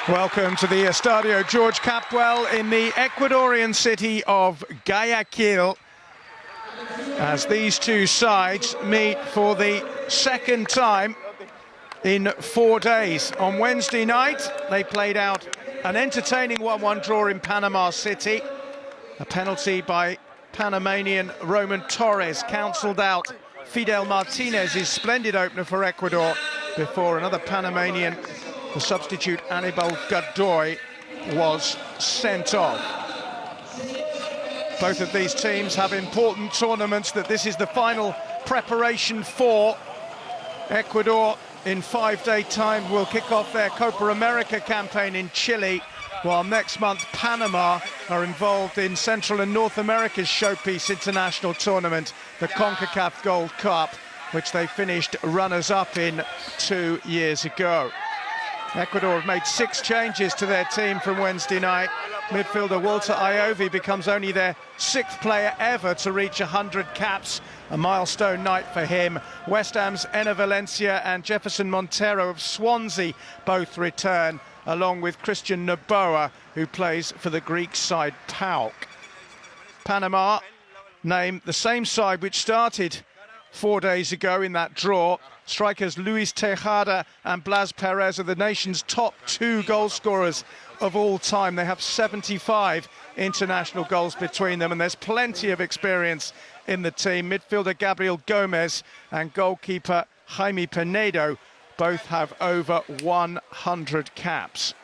Welcome to the Estadio George Capwell in the Ecuadorian city of Guayaquil, as these two sides meet for the second time in 4 days. On Wednesday night, they played out an entertaining 1-1 draw in Panama City. A penalty by Panamanian Roman Torres cancelled out Fidel Martinez's splendid opener for Ecuador before another Panamanian, the substitute Anibal Godoy, was sent off. Both of these teams have important tournaments that this is the final preparation for. Ecuador in 5-day time will kick off their Copa America campaign in Chile, while next month Panama are involved in Central and North America's showpiece international tournament, the CONCACAF Gold Cup, which they finished runners-up in 2 years ago. Ecuador have made 6 changes to their team from Wednesday night. Midfielder Walter Iovi becomes only their 6th player ever to reach 100 caps, a milestone night for him. West Ham's Enner Valencia and Jefferson Montero of Swansea both return, along with Christian Noboa, who plays for the Greek side PAOK. Panama name the same side which started 4 days ago in that draw. Strikers Luis Tejada and Blas Perez are the nation's top 2 goal scorers of all time. They have 75 international goals between them, and there's plenty of experience in the team. Midfielder Gabriel Gomez and goalkeeper Jaime Pinedo both have over 100 caps.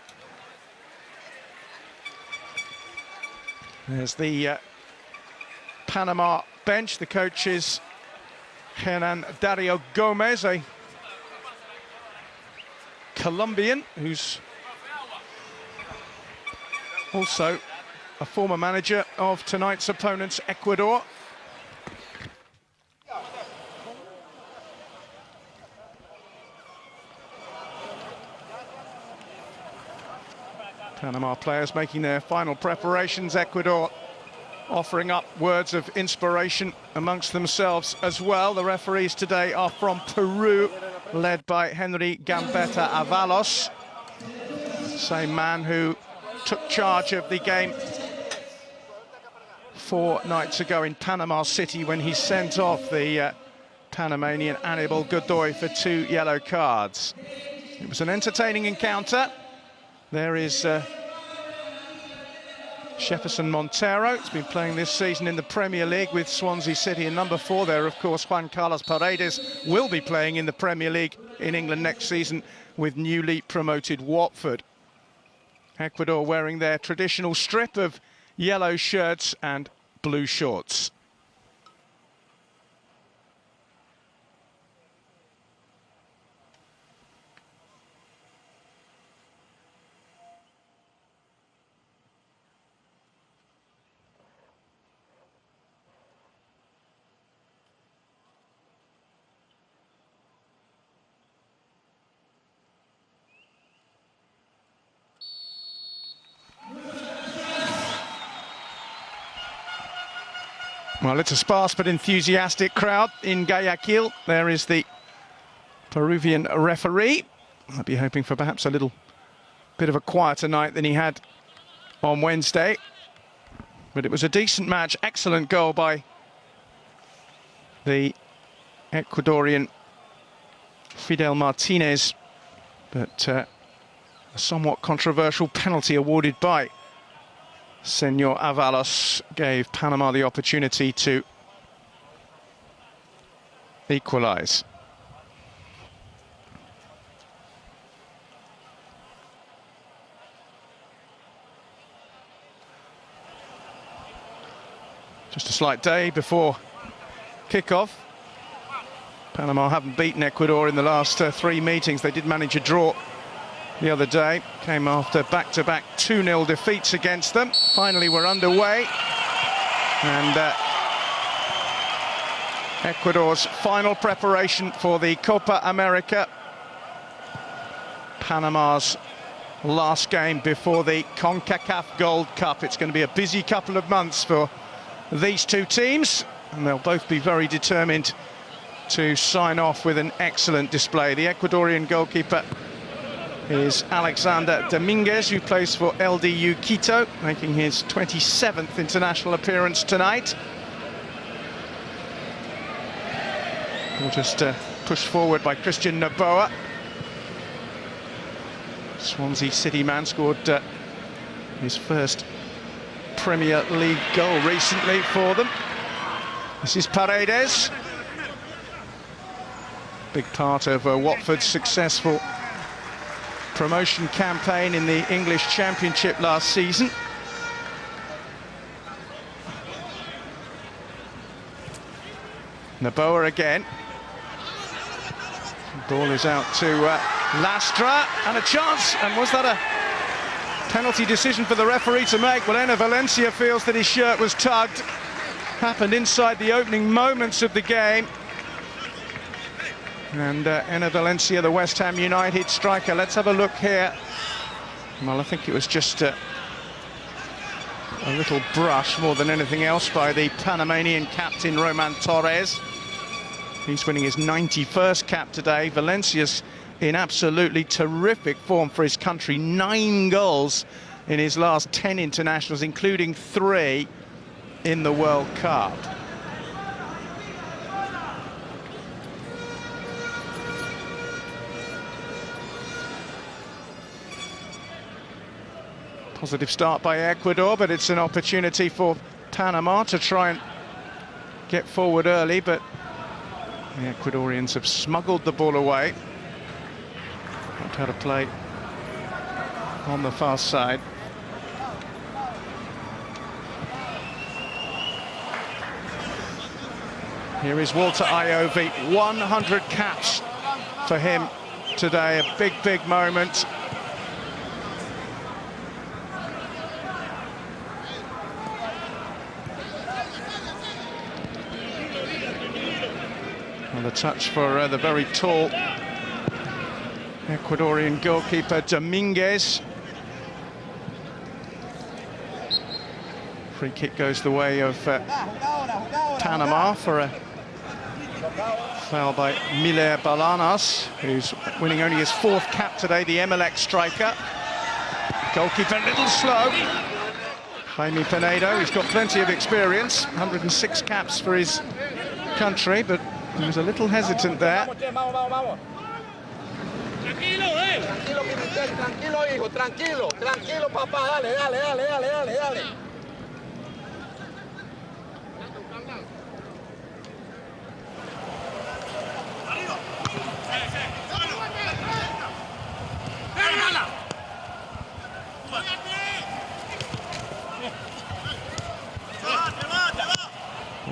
There's the Panama bench. The coach is Hernan Dario Gomez, a Colombian who's also a former manager of tonight's opponents, Ecuador. Panama players making their final preparations. Ecuador offering up words of inspiration amongst themselves as well. The referees today are from Peru, led by Henry Gambetta Avalos, same man who took charge of the game 4 nights ago in Panama City when he sent off the Panamanian Anibal Godoy for 2 yellow cards. It was an entertaining encounter. There is Jefferson Montero. He's been playing this season in the Premier League with Swansea City, and number 4 there, of course, Juan Carlos Paredes, will be playing in the Premier League in England next season with newly promoted Watford. Ecuador wearing their traditional strip of yellow shirts and blue shorts. Well, it's a sparse but enthusiastic crowd in Guayaquil. There is the Peruvian referee. I'll be hoping for perhaps a little bit of a quieter night than he had on Wednesday. But it was a decent match. Excellent goal by the Ecuadorian Fidel Martinez. But a somewhat controversial penalty awarded by Senor Avalos gave Panama the opportunity to equalise. Just a slight day before kick-off. Panama haven't beaten Ecuador in the last 3 meetings. They did manage a draw the other day, came after back-to-back 2-0 defeats against them. Finally we're underway, and Ecuador's final preparation for the Copa America, Panama's last game before the CONCACAF Gold Cup. It's going to be a busy couple of months for these 2 teams, and they'll both be very determined to sign off with an excellent display. The Ecuadorian goalkeeper is Alexander Dominguez, who plays for LDU Quito, making his 27th international appearance tonight. We'll just pushed forward by Christian Noboa. Swansea City man scored his first Premier League goal recently for them. This is Paredes. Big part of Watford's successful promotion campaign in the English Championship last season. Noboa again. The ball is out to Lastra, and a chance. And was that a penalty decision for the referee to make? Well, Enner Valencia feels that his shirt was tugged. Happened inside the opening moments of the game. And Enner Valencia, the West Ham United striker. Let's have a look here. Well, I think it was just a little brush more than anything else by the Panamanian captain Roman Torres. He's winning his 91st cap today. Valencia's in absolutely terrific form for his country. 9 goals in his last 10 internationals, including 3 in the World Cup. Positive start by Ecuador, but it's an opportunity for Panama to try and get forward early, but the Ecuadorians have smuggled the ball away. Not how to play on the far side. Here is Walter Iovi, 100 caps for him today, a big, big moment. And the touch for the very tall Ecuadorian goalkeeper Dominguez. Free kick goes the way of Panama for a foul by Miller Balanas, who's winning only his 4th cap today, the Emelec striker. Goalkeeper a little slow. Jaime Pinedo, he's got plenty of experience, 106 caps for his country, but he was a little hesitant there.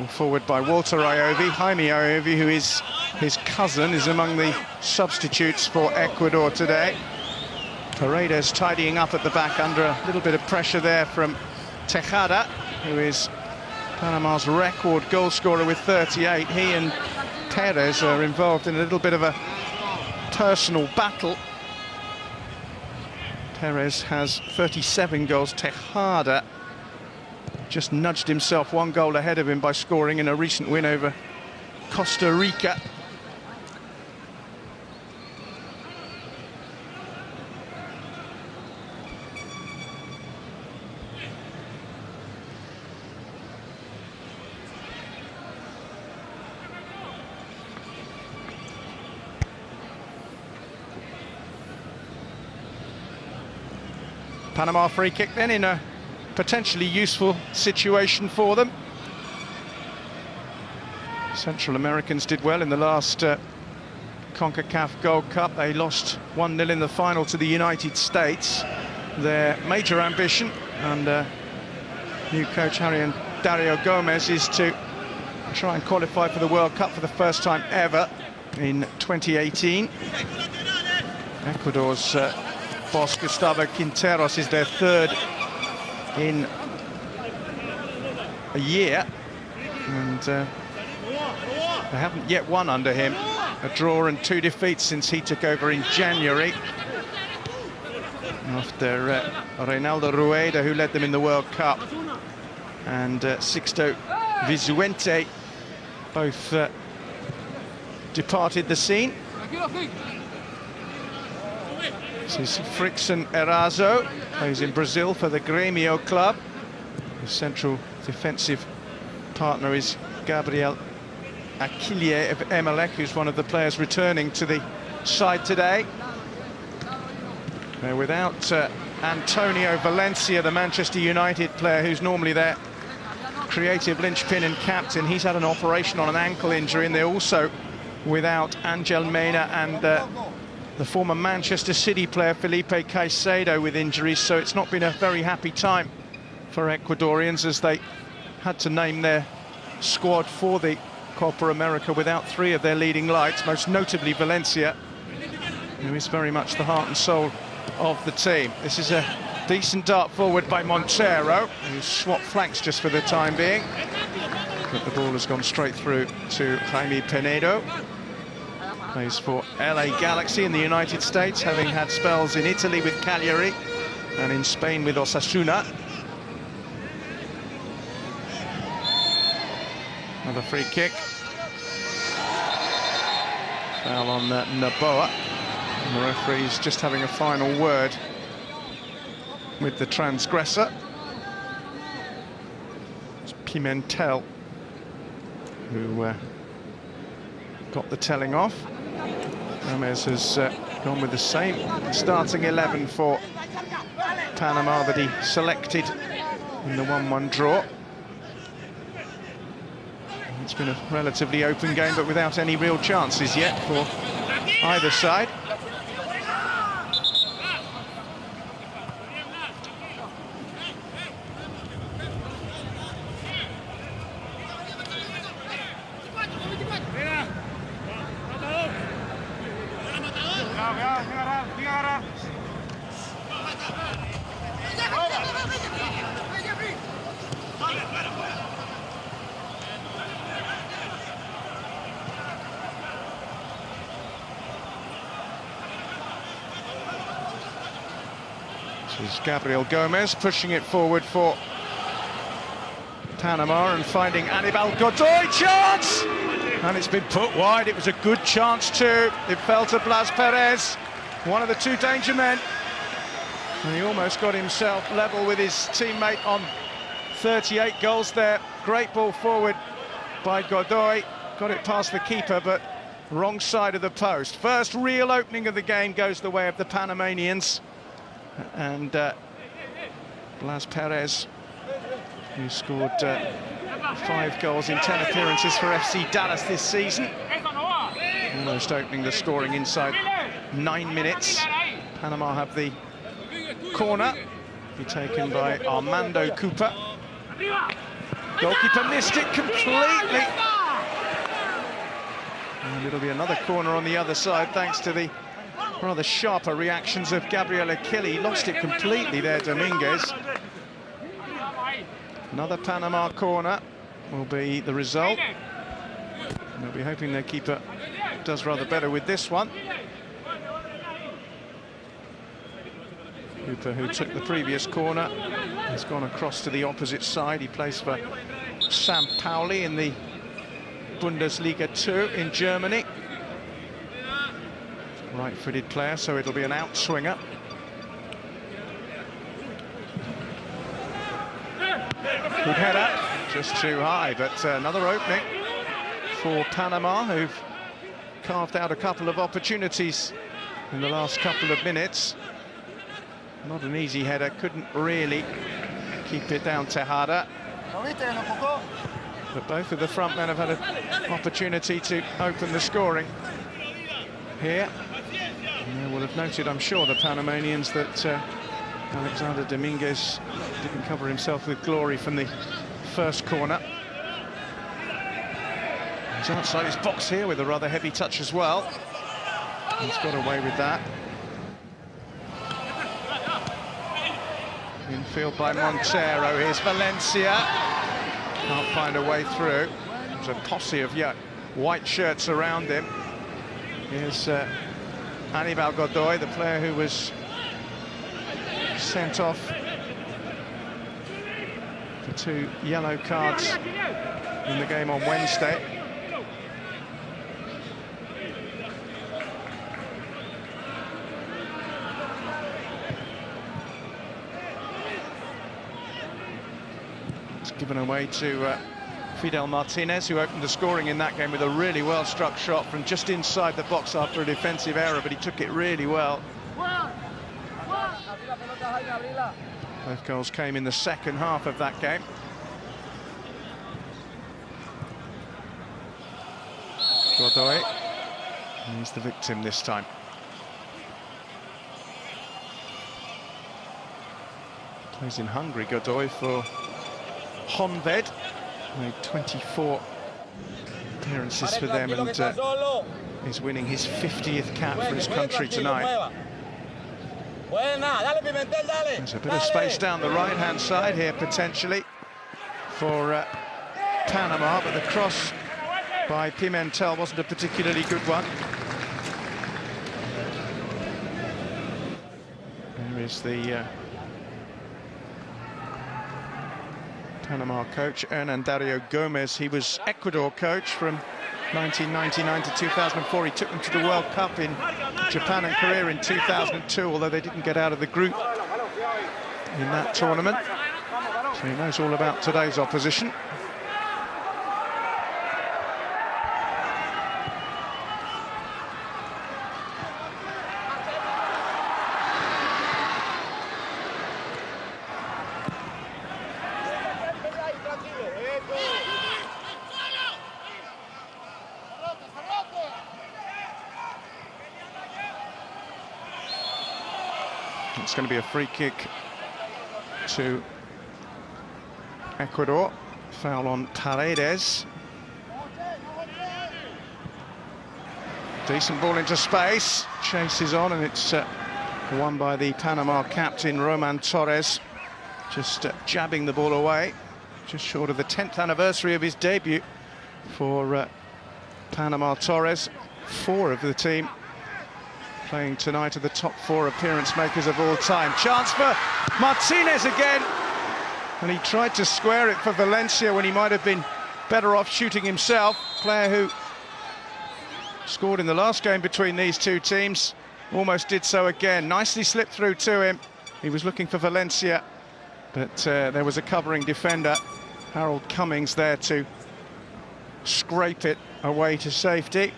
Forward by Walter Iovi. Jaime Iovi, who is his cousin, is among the substitutes for Ecuador today. Paredes tidying up at the back under a little bit of pressure there from Tejada, who is Panama's record goal scorer with 38. He and Perez are involved in a little bit of a personal battle. Perez has 37 goals. Tejada just nudged himself 1 goal ahead of him by scoring in a recent win over Costa Rica. Panama free kick then in a potentially useful situation for them. Central Americans did well in the last CONCACAF Gold Cup. They lost 1-0 in the final to the United States. Their major ambition under new coach Dario Gomez is to try and qualify for the World Cup for the first time ever in 2018. Ecuador's boss Gustavo Quinteros is their 3rd in a year, and they haven't yet won under him. A draw and 2 defeats since he took over in January after Reinaldo Rueda, who led them in the World Cup, and Sixto Vizuente both departed the scene. This is Frickson Erazo, who's in Brazil for the Grêmio club. The central defensive partner is Gabriel Aquillier of Emelec, who's one of the players returning to the side today. They're without Antonio Valencia, the Manchester United player who's normally their creative linchpin and captain. He's had an operation on an ankle injury, and they're also without Angel Mena and the former Manchester City player Felipe Caicedo with injuries, so it's not been a very happy time for Ecuadorians as they had to name their squad for the Copa America without three of their leading lights, most notably Valencia, who is very much the heart and soul of the team. This is a decent dart forward by Montero, who swapped flanks just for the time being. But the ball has gone straight through to Jaime Penedo. Plays for LA Galaxy in the United States, having had spells in Italy with Cagliari and in Spain with Osasuna. Another free kick. Foul on Noboa. And the referee's just having a final word with the transgressor. It's Pimentel who got the telling off. Gomez has gone with the same starting 11 for Panama that he selected in the 1-1 draw. It's been a relatively open game, but without any real chances yet for either side. This is Gabriel Gomez pushing it forward for Panama and finding Anibal Godoy. Chance! And it's been put wide. It was a good chance too. It fell to Blas Perez, one of the two danger men. And he almost got himself level with his teammate on 38 goals there. Great ball forward by Godoy. Got it past the keeper, but wrong side of the post. First real opening of the game goes the way of the Panamanians. And Blas Perez, who scored 5 goals in 10 appearances for FC Dallas this season, almost opening the scoring inside 9 minutes. Panama have the corner, be taken by Armando Cooper. Goalkeeper missed it completely. And it'll be another corner on the other side, thanks to the rather sharper reactions of Gabriel Aquillier. He lost it completely there, Dominguez. Another Panama corner will be the result. They'll be hoping their keeper does rather better with this one. Cooper, who took the previous corner, has gone across to the opposite side. He plays for St. Pauli in the Bundesliga 2 in Germany. Right-footed player, so it'll be an outswinger. Good header, just too high, but another opening for Panama, who've carved out a couple of opportunities in the last couple of minutes. Not an easy header, couldn't really keep it down Tejada. But both of the front men have had an opportunity to open the scoring here. And they will have noted, I'm sure, the Panamanians, that Alexander Dominguez didn't cover himself with glory from the first corner. He's outside his box here with a rather heavy touch as well. He's got away with that. Infield by Montero. Here's Valencia. Can't find a way through. There's a posse of white shirts around him. Here's Anibal Godoy, the player who was sent off for 2 yellow cards in the game on Wednesday. It's given away to Fidel Martinez, who opened the scoring in that game with a really well-struck shot from just inside the box after a defensive error, but he took it really well. Both goals came in the second half of that game. Godoy, he's the victim this time. Plays in Hungary, Godoy, for Honved. Made 24 appearances for them and is winning his 50th cap for his country tonight. There's a bit of space down the right-hand side here, potentially, for Panama, but the cross by Pimentel wasn't a particularly good one. There is the Panama coach, Hernan Dario Gomez. He was Ecuador coach from 1999 to 2004. He took them to the World Cup in Japan and Korea in 2002, although they didn't get out of the group in that tournament. So he knows all about today's opposition. It's going to be a free kick to Ecuador. Foul on Paredes. Decent ball into space. Chases on, and it's won by the Panama captain, Roman Torres. Just jabbing the ball away. Just short of the 10th anniversary of his debut for Panama Torres. 4 of the team playing tonight are the top 4 appearance makers of all time. Chance for Martinez again, and he tried to square it for Valencia when he might have been better off shooting himself. Player who scored in the last game between these two teams almost did so again. Nicely slipped through to him. He was looking for Valencia, but there was a covering defender, Harold Cummings, there to scrape it away to safety.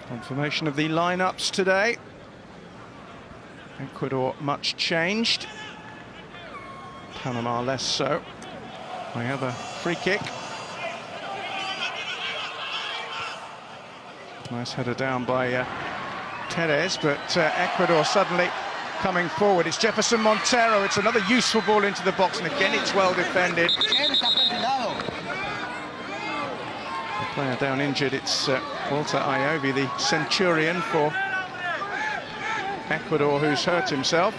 Confirmation of the lineups today. Ecuador much changed, Panama less so. We have a free kick. Nice header down by Teres, but Ecuador suddenly coming forward. It's Jefferson Montero. It's another useful ball into the box, and again it's well defended. Player down injured. It's Walter Iovi, the Centurion for Ecuador, who's hurt himself.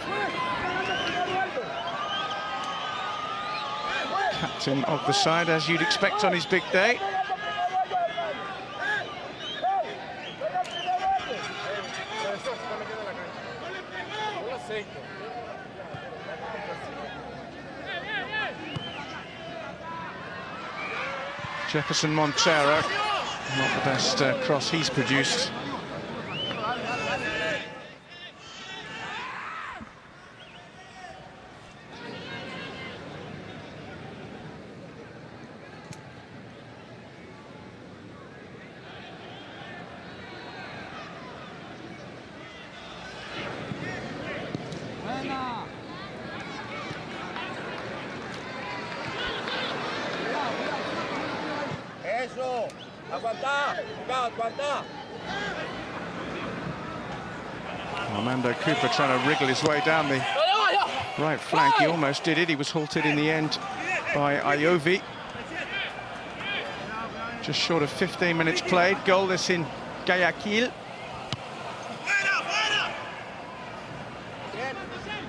Captain of the side, as you'd expect on his big day. Jefferson Montero, not the best cross he's produced. Armando Cooper trying to wriggle his way down the right flank. He almost did it. He was halted in the end by Iovi. Just short of 15 minutes played. Goalless in Guayaquil.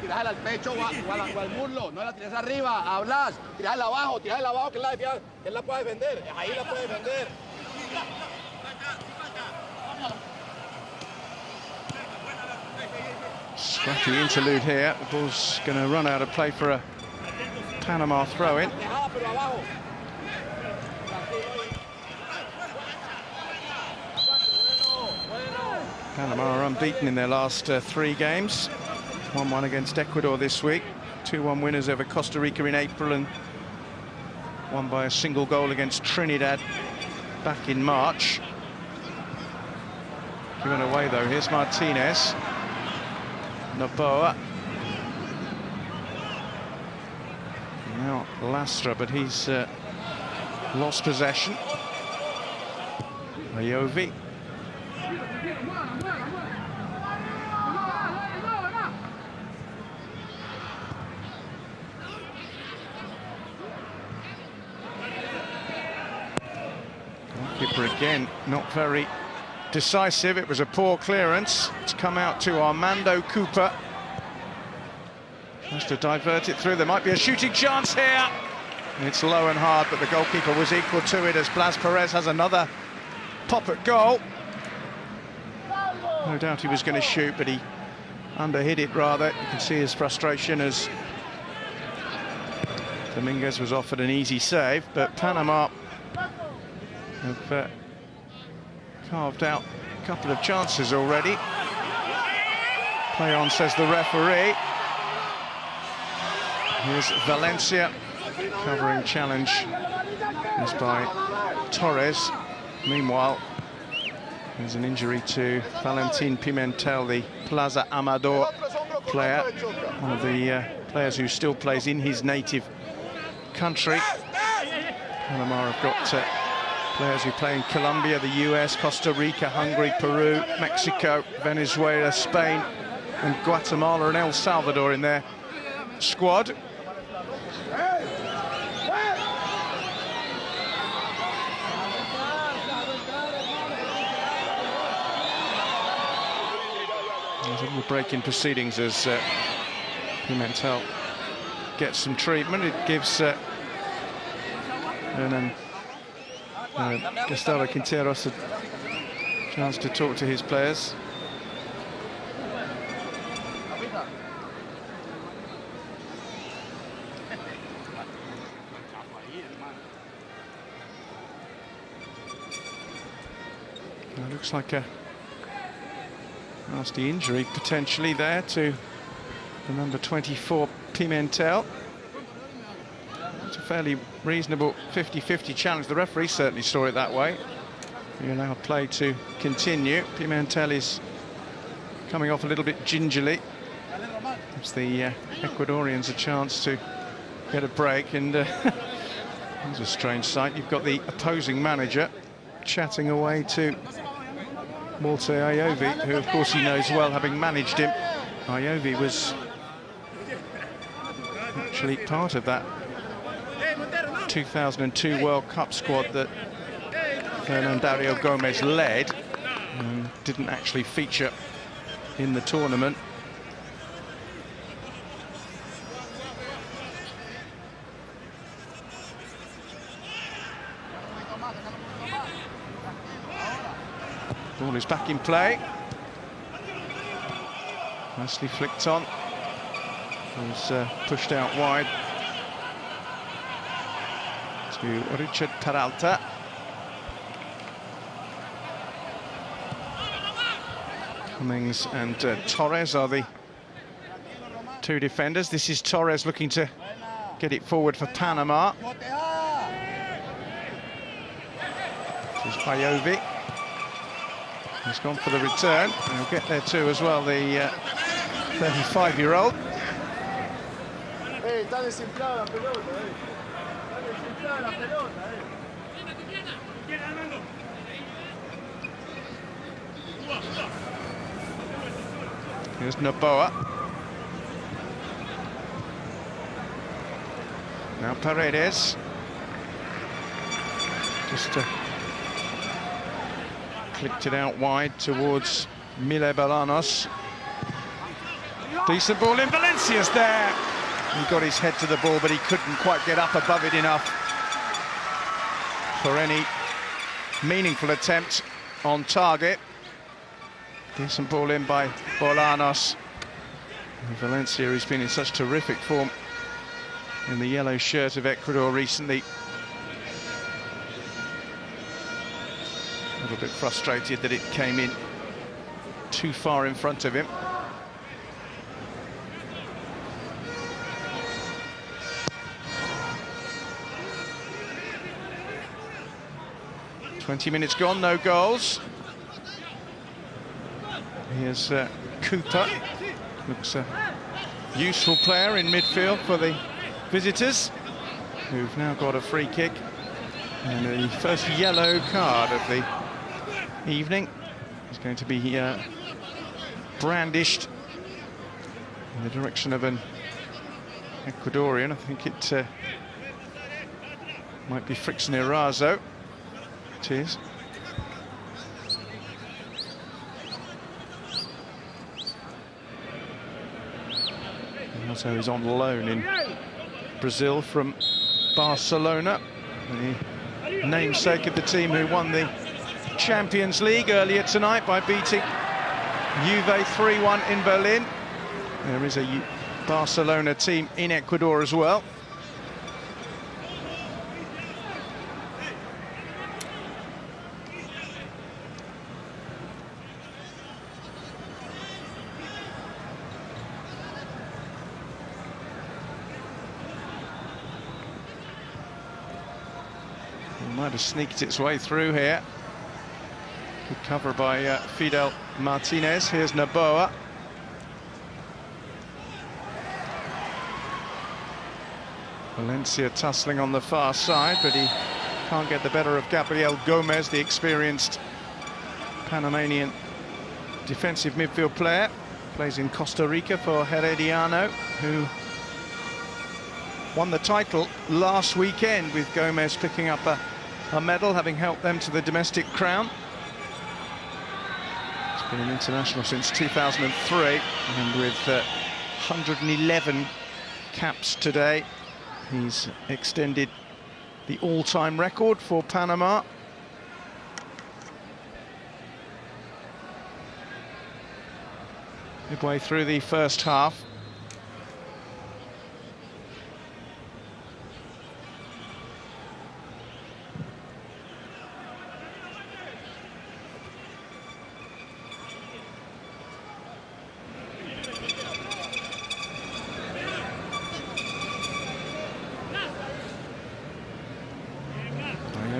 Tirala al pecho o al muslo, no la tires arriba, hablas, tirala abajo, que él la puede defender, ahí la puede defender. Scrappy interlude here. The ball's going to run out of play for a Panama throw-in. Panama are unbeaten in their last 3 games. 1-1 against Ecuador this week. 2-1 winners over Costa Rica in April and won by a single goal against Trinidad back in March. Given away though, here's Martinez. Noboa. Now Lastra, but he's lost possession. Ayovi. Goalkeeper again, not very decisive. It was a poor clearance. It's come out to Armando Cooper. Tries to divert it through. There might be a shooting chance here. It's low and hard, but the goalkeeper was equal to it as Blas Perez has another pop at goal. No doubt he was going to shoot, but he underhit it rather. You can see his frustration as Dominguez was offered an easy save, but Panama have carved out a couple of chances already. Play on, says the referee. Here's Valencia, covering challenge is by Torres. Meanwhile, there's an injury to Valentin Pimentel, the Plaza Amador player, one of the players who still plays in his native country. Panama have got players who play in Colombia, the US, Costa Rica, Hungary, Peru, Mexico, Venezuela, Spain, and Guatemala and El Salvador in their squad. There's a little break in proceedings as Pimentel gets some treatment. It gives Gustavo Quinteros a chance to talk to his players. It looks like a nasty injury potentially there to the number 24 Pimentel. It's a fairly reasonable 50-50 challenge. The referee certainly saw it that way. You allow play to continue. Pimentel is coming off a little bit gingerly. Gives the Ecuadorians a chance to get a break, and it's a strange sight. You've got the opposing manager chatting away to Walter Ayovi, who of course he knows well, having managed him. Ayovi was actually part of that 2002 World Cup squad that Fernando Gomez led and didn't actually feature in the tournament. Ball is back in play. Nicely flicked on. Was pushed out wide to Richard Peralta. Cummings and Torres are the two defenders. This is Torres looking to get it forward for Panama. This is Ayovi. He's gone for the return. He'll get there too as well, the 35-year-old. Here's Noboa. Now Paredes. Just clicked it out wide towards Mile Bolanos. Decent ball in. Valencia's there. He got his head to the ball, but he couldn't quite get up above it enough for any meaningful attempt on target. Decent ball in by Bolanos. And Valencia, who's been in such terrific form in the yellow shirt of Ecuador recently. A little bit frustrated that it came in too far in front of him. 20 minutes gone, no goals. Here's Cooper. Looks a useful player in midfield for the visitors, who've now got a free kick and the first yellow card of the evening. Is going to be brandished in the direction of an Ecuadorian. I think it might be Frixon Erazo. It is. Erazo is on loan in Brazil from Barcelona, the namesake of the team who won the Champions League earlier tonight by beating Juve 3-1 in Berlin. There is a Barcelona team in Ecuador as well. It might have sneaked its way through here. Good cover by Fidel Martinez. Here's Noboa. Valencia tussling on the far side, but he can't get the better of Gabriel Gomez, the experienced Panamanian defensive midfield player. Plays in Costa Rica for Herediano, who won the title last weekend, with Gomez picking up a medal, having helped them to the domestic crown. He's been an international since 2003, and with 111 caps today, he's extended the all-time record for Panama. Midway through the first half.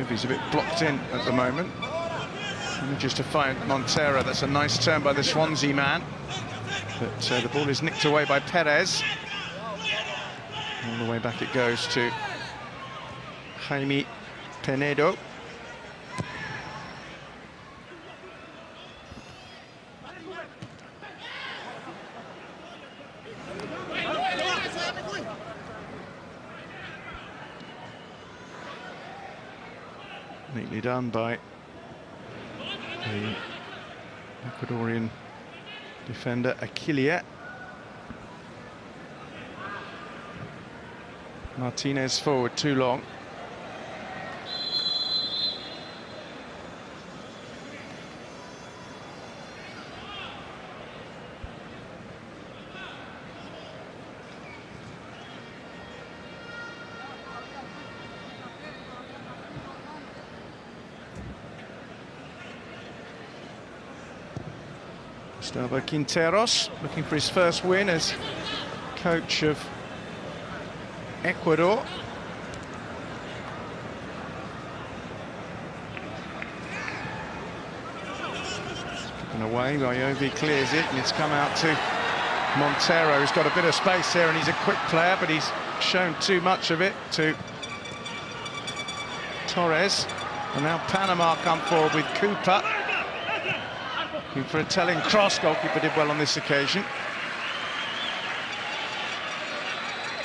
He's a bit blocked in at the moment. Just to find Montero. That's a nice turn by the Swansea man. But the ball is nicked away by Perez. All the way back it goes to Jaime Penedo. Neatly done by the Ecuadorian defender Aquilia. Martinez forward too long. Gustavo Quinteros looking for his first win as coach of Ecuador. Taken away, Iovi clears it, and it's come out to Montero, who's got a bit of space here, and he's a quick player, but he's shown too much of it to Torres. And now Panama come forward with Cooper. Looking for a telling cross. Goalkeeper did well on this occasion.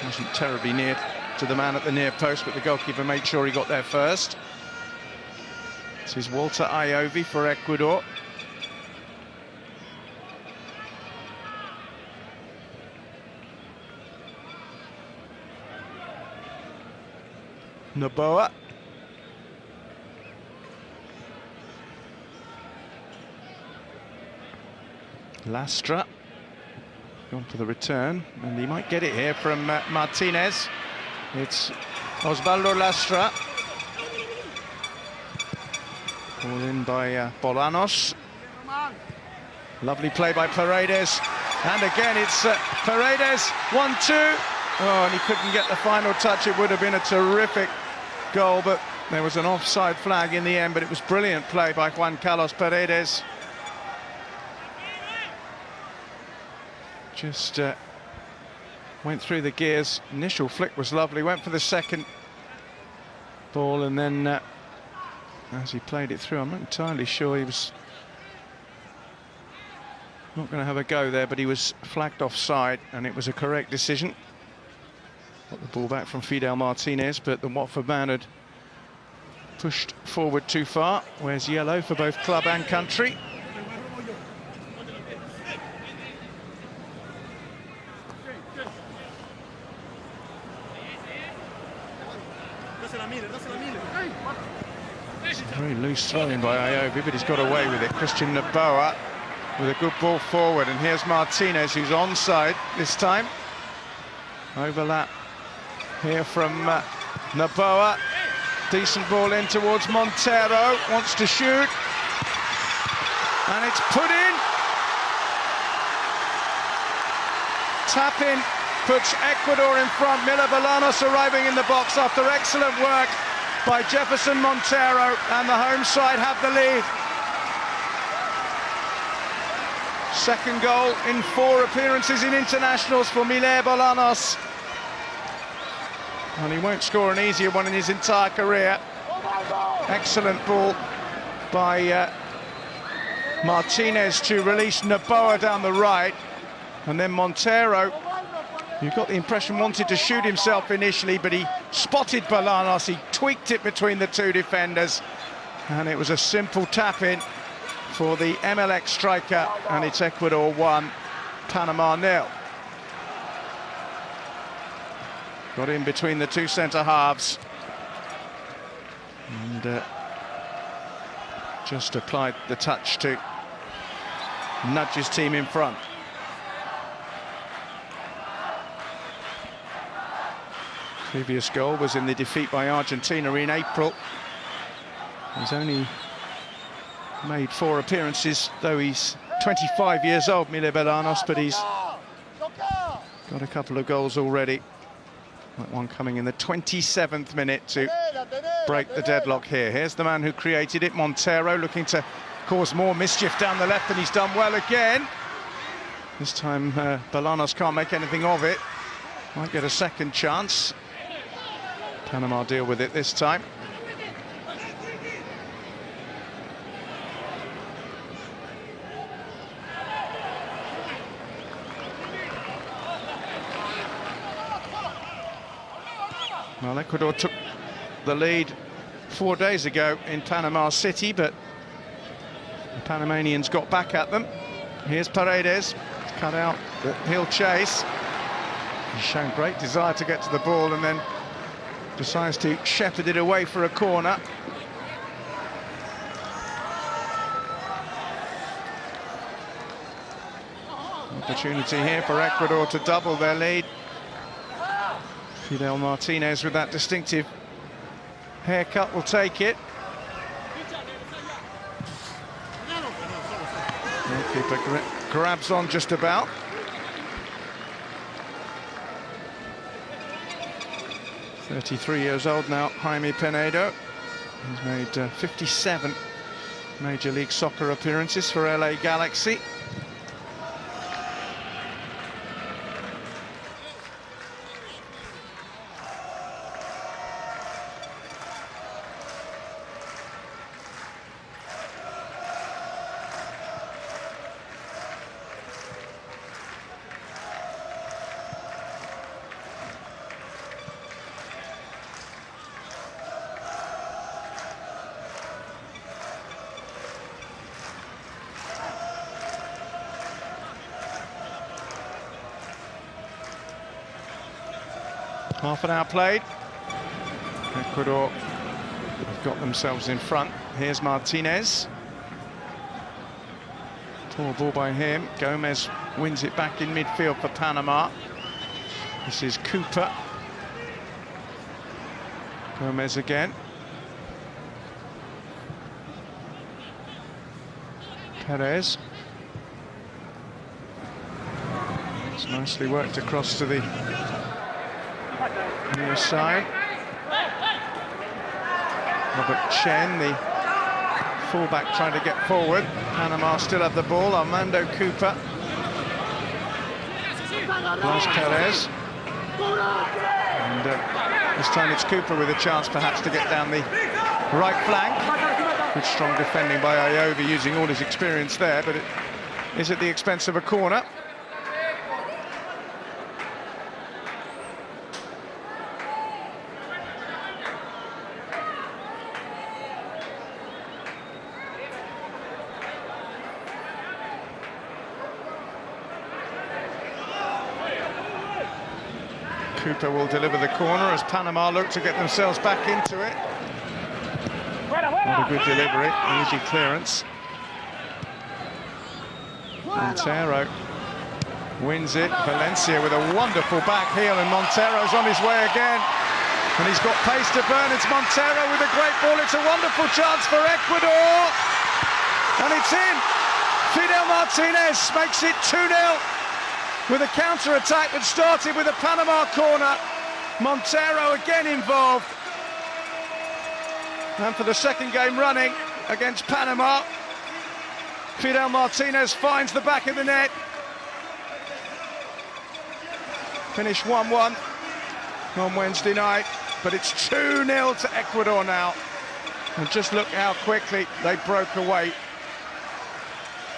Wasn't terribly near to the man at the near post, but the goalkeeper made sure he got there first. This is Walter Iovi for Ecuador. Noboa. Lastra gone for the return, and he might get it here from Martinez. It's Osvaldo Lastra. Ball in by Bolanos. Lovely play by Paredes, and again it's Paredes, 1-2. Oh, and he couldn't get the final touch. It would have been a terrific goal, but There was an offside flag in the end, but it was brilliant play by Juan Carlos Paredes. Just went through the gears. Initial flick was lovely, went for the second ball, and then as he played it through, I'm not entirely sure, he was not going to have a go there, but he was flagged offside, and it was a correct decision. Got the ball back from Fidel Martinez, but the Watford man had pushed forward too far. Where's yellow for both club and country. Very loose throwing by Iobi, but he's got away with it. Christian Noboa with a good ball forward, and here's Martinez, who's onside this time. Overlap here from Noboa. Decent ball in towards Montero, wants to shoot, and it's put in. Tap in puts Ecuador in front. Miller Bolanos arriving in the box after excellent work by Jefferson Montero, and the home side have the lead. Second goal in 4 appearances in internationals for Miller Bolanos. And he won't score an easier one in his entire career. Excellent ball by Martinez to release Noboa down the right. And then Montero, you got the impression, wanted to shoot himself initially, but he spotted Bolanos. He tweaked it between the 2 defenders. And it was a simple tap-in for the MLX striker. And it's Ecuador 1, Panama 0. Got in between the 2 centre-halves. And just applied the touch to nudge his team in front. Previous goal was in the defeat by Argentina in April. He's only made 4 appearances, though he's 25 years old, Miller Bolanos, but he's got a couple of goals already. That one coming in the 27th minute to break the deadlock here. Here's the man who created it, Montero, looking to cause more mischief down the left, and he's done well again. This time Bolanos can't make anything of it. Might get a second chance. Panama deal with it this time. Well, Ecuador took the lead 4 days ago in Panama City, but the Panamanians got back at them. Here's Paredes, cut out the hill chase. He's shown great desire to get to the ball and then decides to shepherd it away for a corner. Opportunity here for Ecuador to double their lead. Fidel Martinez with that distinctive haircut will take it. Goalkeeper grabs on just about. .33 years old now, Jaime Penedo. He's made 57 Major League Soccer appearances for LA Galaxy. Half an hour played. Ecuador have got themselves in front. Here's Martinez. Poor ball by him. Gomez wins it back in midfield for Panama. This is Cooper. Gomez again. Perez. It's nicely worked across to the near side. Robert Chen, the fullback, trying to get forward. Panama still have the ball. Armando Cooper. Blas Perez. And this time it's Cooper with a chance perhaps to get down the right flank. Good strong defending by Iovi, using all his experience there, but it is at the expense of a corner. Cooper will deliver the corner as Panama look to get themselves back into it. What a good delivery, easy clearance. Montero wins it. Valencia with a wonderful back heel, and Montero's on his way again. And he's got pace to burn. It's Montero with a great ball. It's a wonderful chance for Ecuador. And it's in. Fidel Martinez makes it 2-0. With a counter-attack that started with a Panama corner. Montero again involved. And for the second game running against Panama, Fidel Martinez finds the back of the net. Finish 1-1 on Wednesday night, but it's 2-0 to Ecuador now. And just look how quickly they broke away.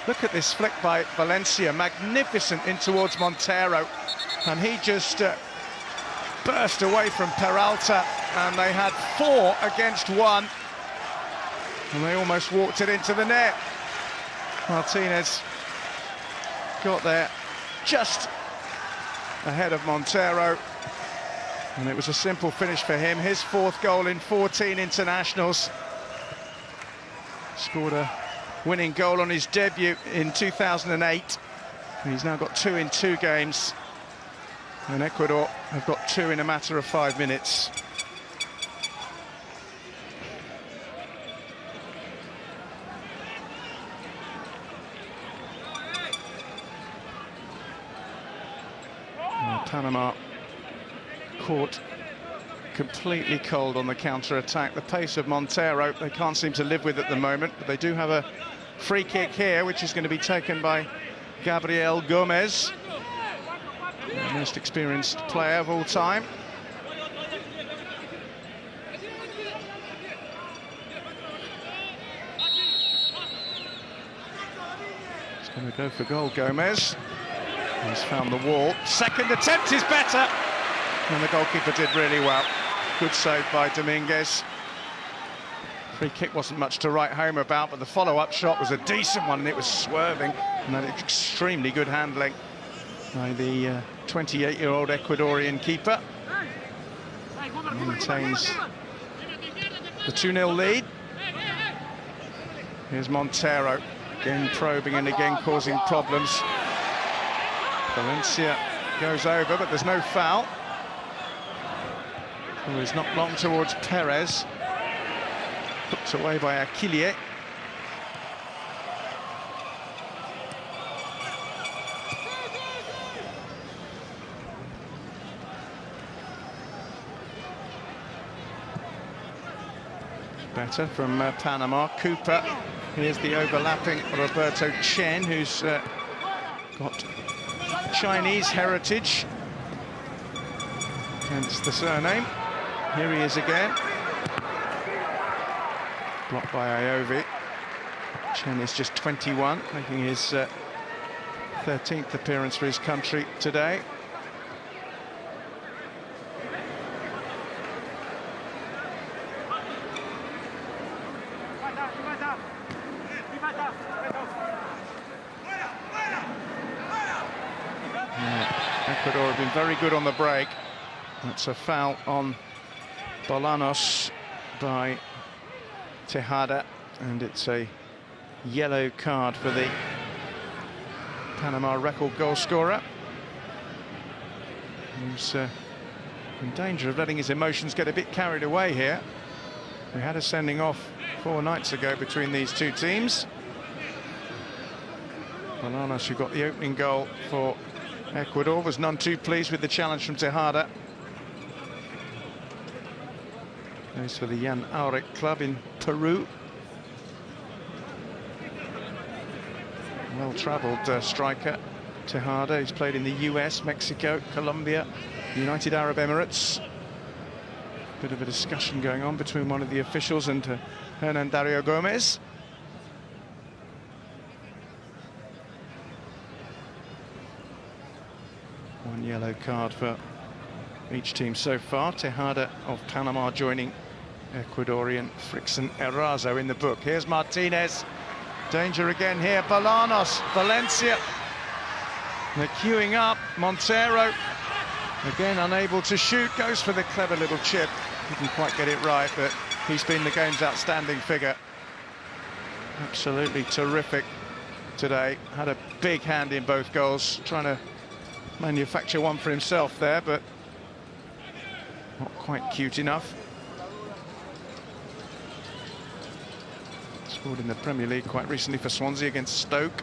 Look at this flick by Valencia, magnificent in towards Montero. And he just burst away from Peralta, and they had 4 against 1. And they almost walked it into the net. Martinez got there just ahead of Montero. And it was a simple finish for him. His 4th goal in 14 internationals. Scored a winning goal on his debut in 2008. And he's now got 2 in 2 games. And Ecuador have got 2 in a matter of 5 minutes. And Panama caught completely cold on the counter-attack. The pace of Montero they can't seem to live with at the moment, but they do have a free kick here, which is going to be taken by Gabriel Gomez, the most experienced player of all time. He's going to go for goal, Gomez. He's found the wall. Second attempt is better. And the goalkeeper did really well. Good save by Dominguez. Free kick wasn't much to write home about, but the follow-up shot was a decent one, and it was swerving. And that extremely good handling by the 28-year-old Ecuadorian keeper. Maintains the 2-0 lead. Here's Montero, again probing and again causing problems. Valencia goes over, but there's no foul. Oh, he's not long towards Perez. Hooked away by Aquilier. Better from Panama. Cooper. Here's the overlapping Roberto Chen, who's got Chinese heritage. Hence the surname. Here he is again. Blocked by Iovi. Chen is just 21, making his 13th appearance for his country today. Ecuador have been very good on the break. That's a foul on Bolanos by Tejada, and it's a yellow card for the Panama record goal scorer, who's in danger of letting his emotions get a bit carried away here. We had a sending off 4 nights ago between these two teams. Bolanos, who got the opening goal for Ecuador, was none too pleased with the challenge from Tejada. Plays for the Jan Auric club in Peru. Well-travelled striker, Tejada. He's played in the US, Mexico, Colombia, United Arab Emirates. Bit of a discussion going on between one of the officials and Hernan Dario Gomez. One yellow card for each team so far. Tejada of Panama joining Ecuadorian Frixon Erazo in the book. Here's Martinez. Danger again here. Bolanos, Valencia. They're queuing up. Montero, again unable to shoot. Goes for the clever little chip. Didn't quite get it right, but he's been the game's outstanding figure. Absolutely terrific today. Had a big hand in both goals. Trying to manufacture one for himself there, but not quite cute enough. Scored in the Premier League quite recently for Swansea against Stoke.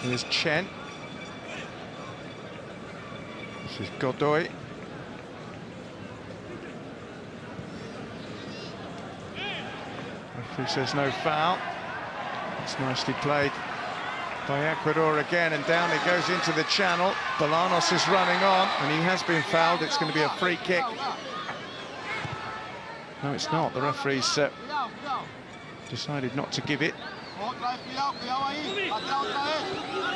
Here's Chen. This is Godoy. Referee says no foul. It's nicely played by Ecuador again, and down it goes into the channel. Bolanos is running on, and he has been fouled. It's going to be a free kick. No, it's not. The referee's decided not to give it.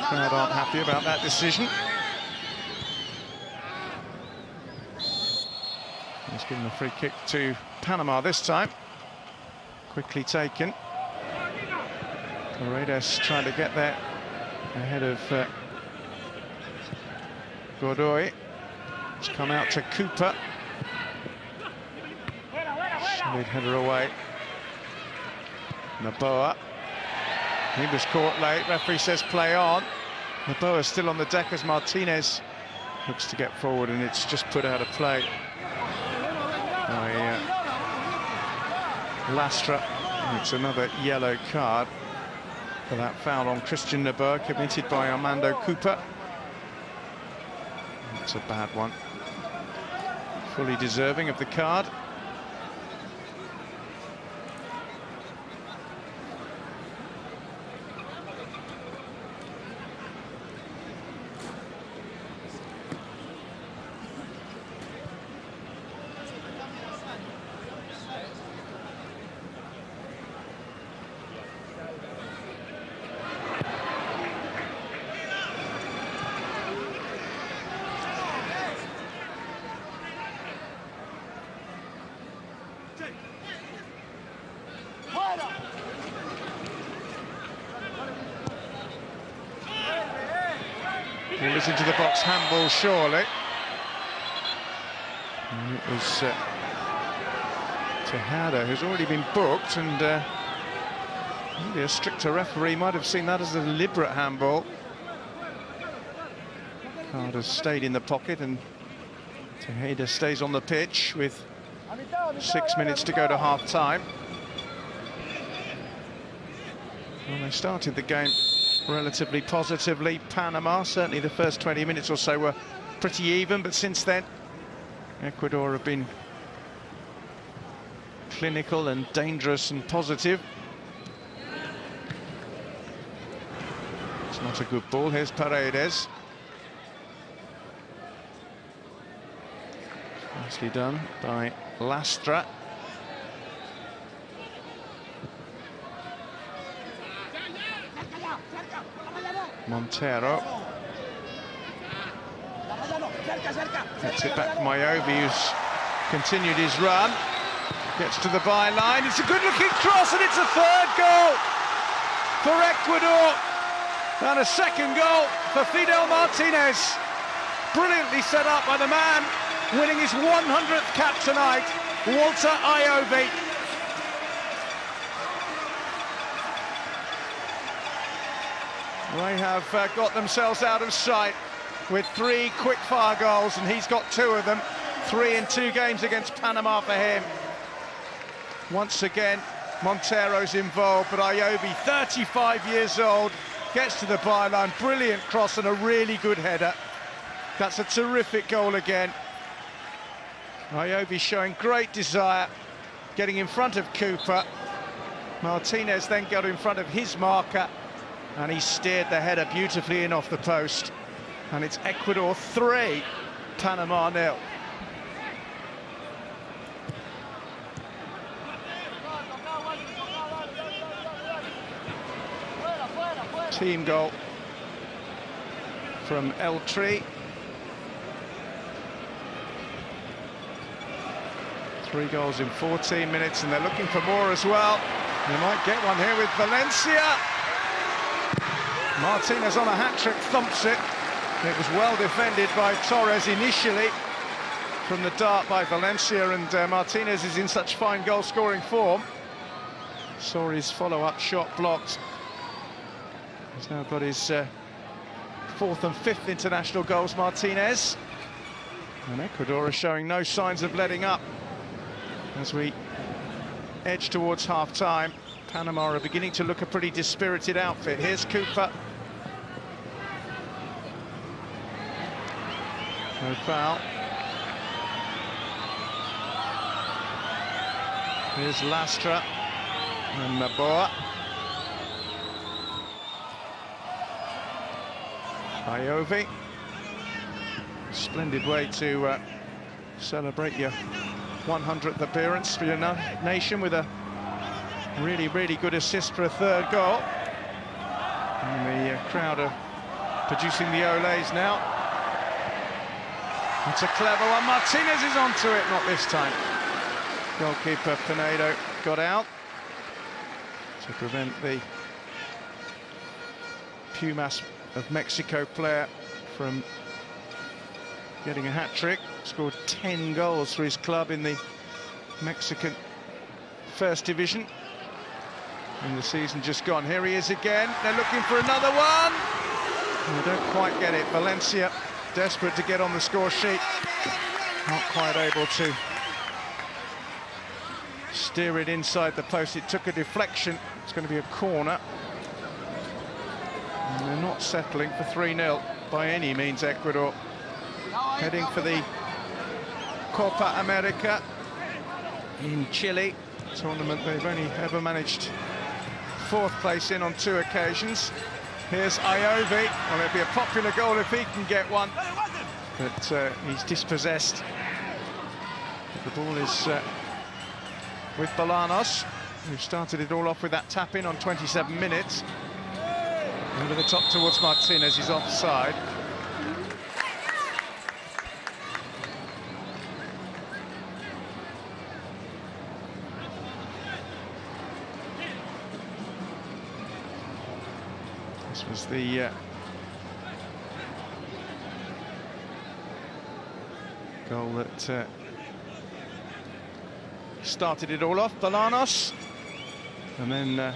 Crowd aren't happy about that decision. He's given a free kick to Panama this time. Quickly taken. Paredes trying to get there ahead of Godoy. It's come out to Cooper. Solid header away. Noboa. He was caught late. Referee says play on. Noboa's still on the deck as Martinez looks to get forward, and it's just put out of play by Lastra. And it's another yellow card for that foul on Christian Noboa committed by Armando Cooper. That's a bad one. Fully deserving of the card. Ball is into the box, handball surely. And it was Tejada, who's already been booked, and maybe a stricter referee might have seen that as a deliberate handball. Card has stayed in the pocket, and Tejada stays on the pitch with 6 minutes to go to half-time. Well, they started the game relatively positively. Panama, certainly the first 20 minutes or so were pretty even, but since then Ecuador have been clinical and dangerous and positive. It's not a good ball. Here's Paredes. Nicely done by Lastra. Montero. Gets it back from Iovi, who's continued his run. Gets to the byline. It's a good-looking cross, and it's a third goal for Ecuador. And a second goal for Fidel Martinez. Brilliantly set up by the man winning his 100th cap tonight, Walter Iovi. They have got themselves out of sight. with 3 quick-fire goals, and he's got 2 of them. 3 in 2 games against Panama for him. Once again, Montero's involved, but Ayobi, 35 years old, gets to the byline, brilliant cross and a really good header. That's a terrific goal again. Ayobi showing great desire, getting in front of Cooper. Martinez then got in front of his marker, and he steered the header beautifully in off the post. And it's Ecuador 3, Panama 0. Team goal from El Tri. 3 goals in 14 minutes, and they're looking for more as well. They might get one here with Valencia. Martinez on a hat-trick, thumps it. It was well defended by Torres initially from the dart by Valencia, and Martinez is in such fine goal-scoring form. Saw his follow-up shot blocked. He's now got his 4th and 5th international goals, Martinez. And Ecuador are showing no signs of letting up. As we edge towards half-time, Panama are beginning to look a pretty dispirited outfit. Here's Cooper. No foul. Here's Lastra and Naboa. Ayobi. Splendid way to celebrate your 100th appearance for your nation with a really, really good assist for a 3rd goal. And the crowd are producing the olays now. It's a clever one. Martinez is onto it, not this time. Goalkeeper Pinedo got out to prevent the Pumas of Mexico player from getting a hat-trick. Scored 10 goals for his club in the Mexican First Division in the season just gone. Here he is again. They're looking for another one. They don't quite get it. Valencia desperate to get on the score sheet. Not quite able to steer it inside the post. It took a deflection. It's going to be a corner. And they're not settling for 3-0 by any means, Ecuador. Heading for the Copa America in Chile. Tournament they've only ever managed 4th place in on 2 occasions. Here's Ayobi. Well, it'll be a popular goal if he can get one. But he's dispossessed. The ball is with Bolanos, who started it all off with that tap-in on 27 minutes. Over the top towards Martinez, he's offside. This was the goal that started it all off, Bolanos, and then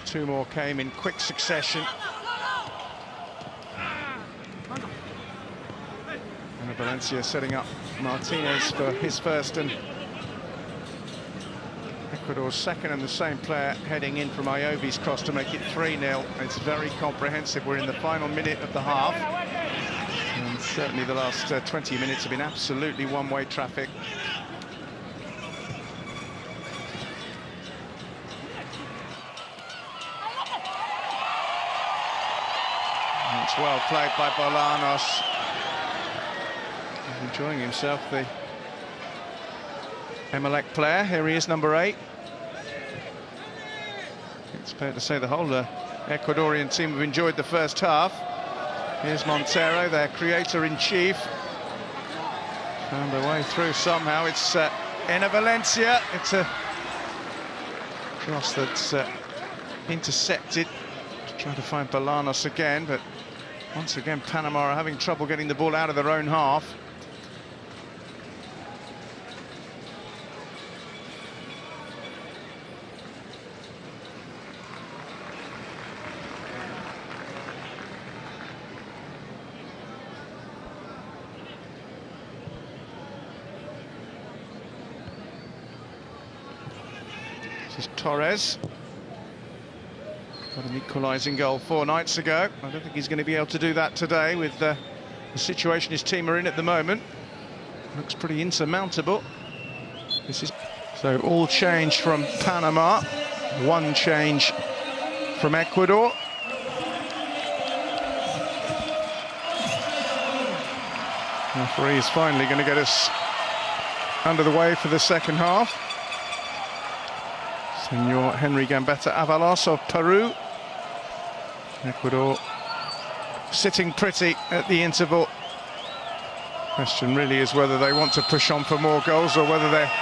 2 more came in quick succession. And Valencia setting up Martinez for his first and Ecuador's second, and the same player heading in from Ayobi's cross to make it 3-0. It's very comprehensive. We're in the final minute of the half. And certainly the last 20 minutes have been absolutely one-way traffic. It's well played by Bolanos. He's enjoying himself, the Emelec player. Here he is, number 8. It's fair to say the whole Ecuadorian team have enjoyed the first half. Here's Montero, their creator-in-chief. Found a way through somehow. It's Enner Valencia. It's a cross that's intercepted to try to find Bolanos again, but once again Panama are having trouble getting the ball out of their own half. Torres. Got an equalising goal 4 nights ago. I don't think he's going to be able to do that today with the situation his team are in at the moment. Looks pretty insurmountable. This is so all changed from Panama, 1 change from Ecuador. The referee is finally going to get us under the way for the second half. Senor Henry Gambetta Avalos of Peru. Ecuador sitting pretty at the interval. Question really is whether they want to push on for more goals or whether they're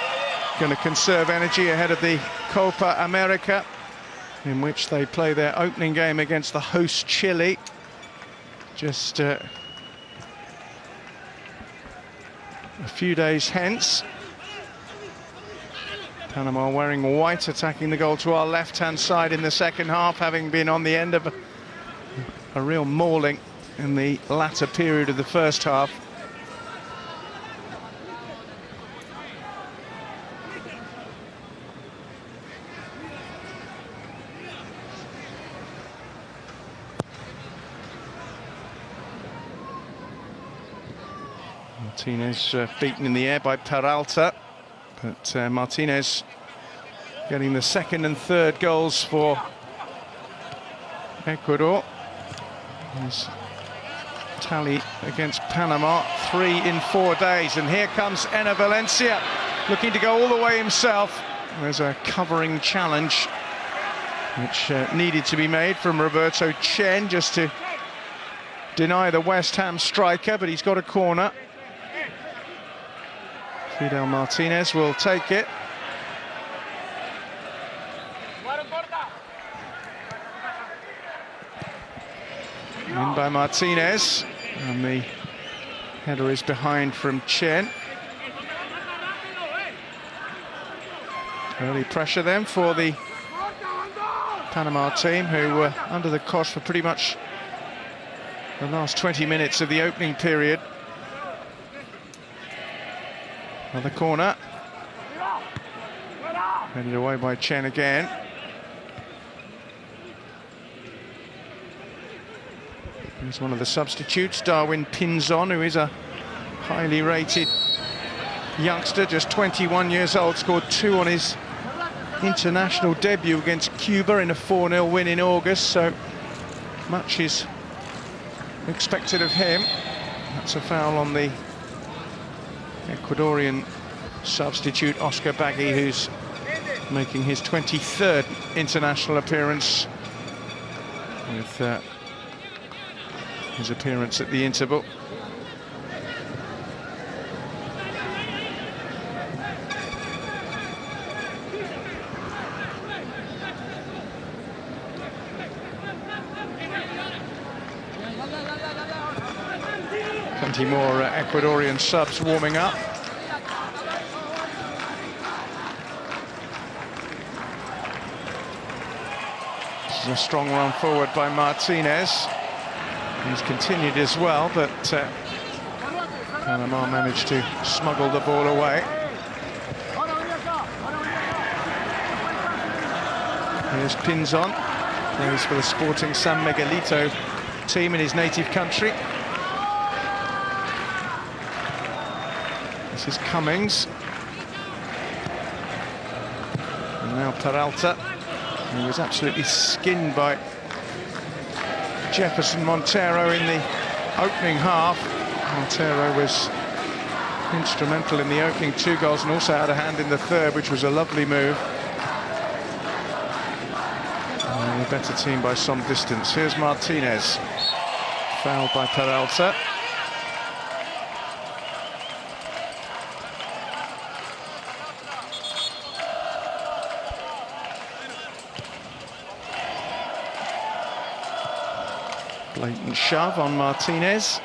going to conserve energy ahead of the Copa America, in which they play their opening game against the host Chile. Just a few days hence. Panama wearing white, attacking the goal to our left-hand side in the second half, having been on the end of a real mauling in the latter period of the first half. Martinez beaten in the air by Peralta, but Martinez getting the second and third goals for Ecuador. His tally against Panama, 3 in 4 days. And here comes Enner Valencia, looking to go all the way himself. There's a covering challenge which needed to be made from Roberto Chen just to deny the West Ham striker, but he's got a corner. Fidel Martinez will take it. In by Martinez, and the header is behind from Chen. Early pressure then for the Panama team, who were under the cosh for pretty much the last 20 minutes of the opening period. Another corner. Headed away by Chen again. Here's one of the substitutes, Darwin Pinzon, who is a highly rated youngster, just 21 years old, scored 2 on his international debut against Cuba in a 4-0 win in August, so much is expected of him. That's a foul on the Ecuadorian substitute, Oscar Bagui, who's making his 23rd international appearance, with his appearance at the interval. Plenty more Ecuadorian subs warming up. This is a strong run forward by Martinez. He's continued as well, but Panama managed to smuggle the ball away. Here's Pinzon, plays for the Sporting San Miguelito team in his native country. This is Cummings. And now Peralta. He was absolutely skinned by Jefferson Montero in the opening half. Montero was instrumental in the opening 2 goals and also had a hand in the third, which was a lovely move. And a better team by some distance. Here's Martinez, fouled by Peralta. Blatant shove on Martinez.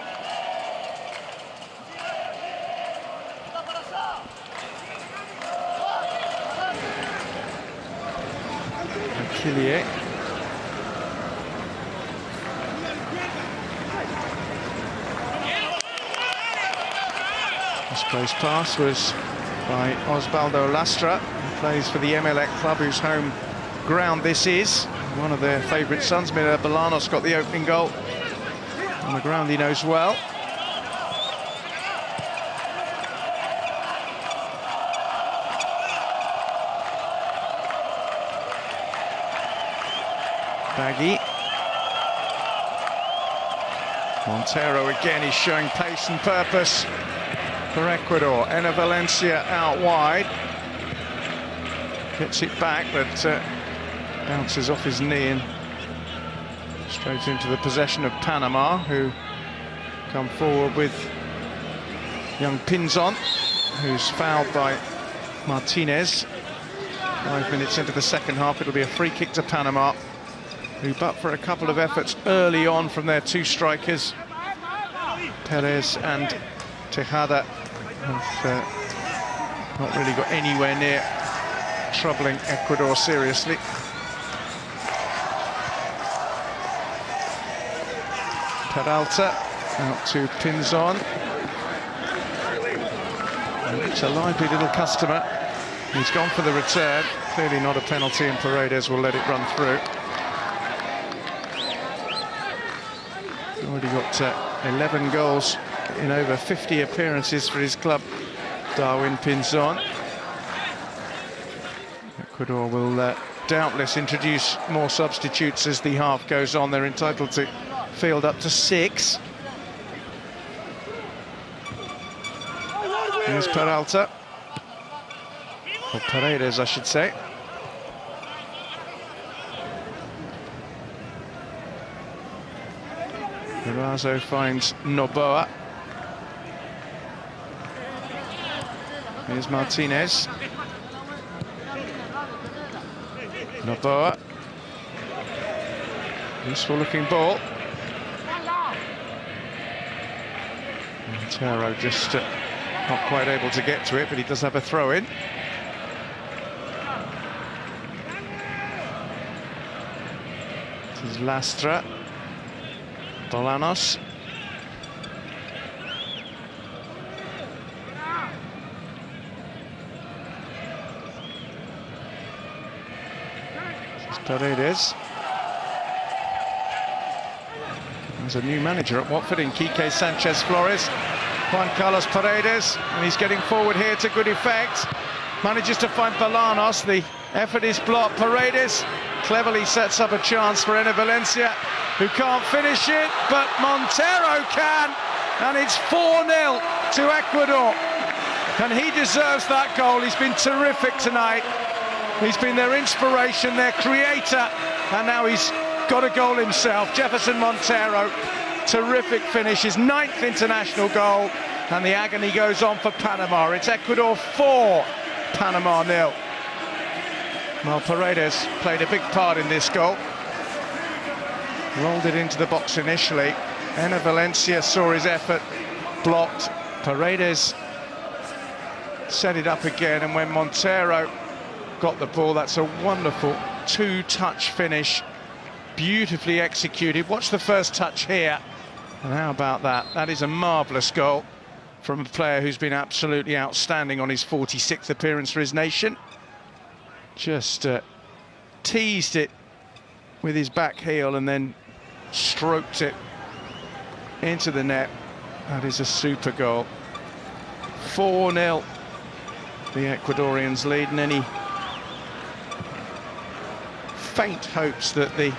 Killier. This close pass was by Osvaldo Lastra, who plays for the Emelec club, whose home ground this is. One of their favourite sons, Miller Bolanos, got the opening goal. On the ground he knows well. Baggy. Montero again is showing pace and purpose for Ecuador. Enner Valencia out wide. Gets it back, but bounces off his knee and straight into the possession of Panama, who come forward with young Pinzon, who's fouled by Martinez. 5 minutes into the second half, it'll be a free kick to Panama, who, but for a couple of efforts early on from their two strikers, Perez and Tejada, have not really got anywhere near troubling Ecuador seriously. Peralta out to Pinzon. It's a lively little customer. He's gone for the return. Clearly not a penalty, and Paredes will let it run through. Already got 11 goals in over 50 appearances for his club, Darwin Pinzon. Ecuador will doubtless introduce more substitutes as the half goes on. They're entitled to field up to 6. Here's Peralta. Or Paredes, I should say. Erazo finds Noboa. Here's Martinez. Noboa. Useful looking ball. Montero just not quite able to get to it, but he does have a throw in. This is Lastra. Bolanos. This is Paredes. There's a new manager at Watford in Quique Sanchez Flores. Juan Carlos Paredes, and he's getting forward here to good effect. Manages to find Bolanos. The effort is blocked. Paredes cleverly sets up a chance for Enner Valencia, who can't finish it, but Montero can, and it's 4-0 to Ecuador. And he deserves that goal. He's been terrific tonight. He's been their inspiration, their creator, and now he's got a goal himself. Jefferson Montero, terrific finish, his 9th international goal, and the agony goes on for Panama. It's Ecuador 4, Panama 0. Well, Paredes played a big part in this goal. Rolled it into the box initially. Enner Valencia saw his effort blocked. Paredes set it up again, and when Montero got the ball, that's a wonderful two-touch finish. Beautifully executed. Watch the first touch here. And how about that? That is a marvellous goal from a player who's been absolutely outstanding on his 46th appearance for his nation. Just teased it with his back heel and then stroked it into the net. That is a super goal. 4-0. The Ecuadorians lead, and any faint hopes that the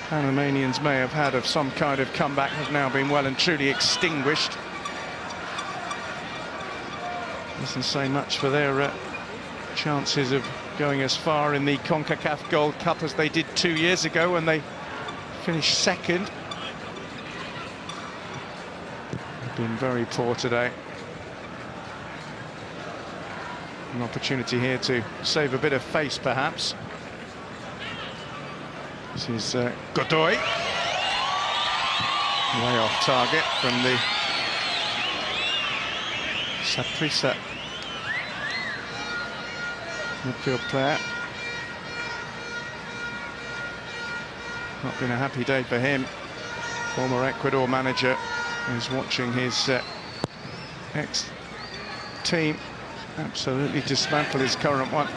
Panamanians may have had of some kind of comeback have now been well and truly extinguished. Doesn't say much for their chances of going as far in the CONCACAF Gold Cup as they did 2 years ago when they finished second. They've been very poor today. An opportunity here to save a bit of face, perhaps. This is Godoy. Way off target from the Saprissa midfield player. Not been a happy day for him. Former Ecuador manager is watching his ex-team absolutely dismantle his current one.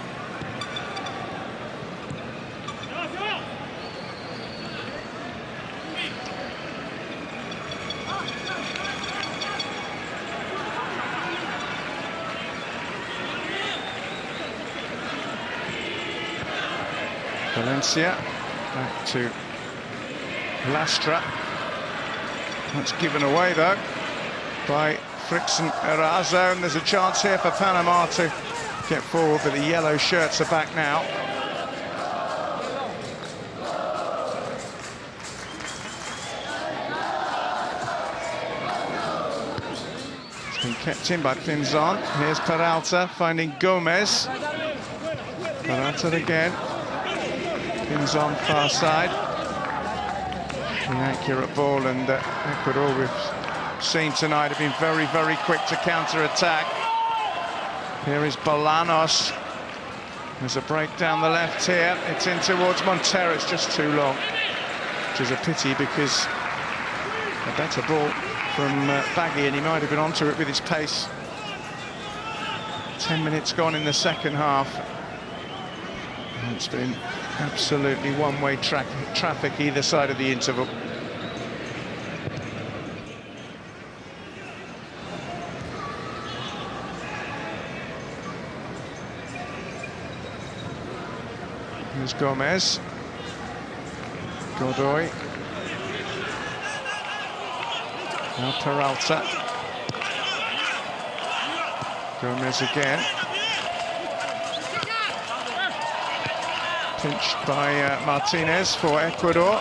Valencia, back to Lastra. That's given away though by Frickson Erazo, and there's a chance here for Panama to get forward, but the yellow shirts are back now. It's been kept in by Pinzon. Here's Peralta finding Gomez. Peralta again. Pinzon far side. The accurate ball, and Ecuador, we've seen tonight, have been very, very quick to counter-attack. Here is Bolanos. There's a break down the left here. It's in towards Montero. It's just too long, which is a pity because a better ball from Baggy, and he might have been onto it with his pace. 10 minutes gone in the second half. And it's been absolutely one-way traffic either side of the interval. Here's Gomez. Godoy. Now Peralta. Gomez again. Pinched by Martinez for Ecuador.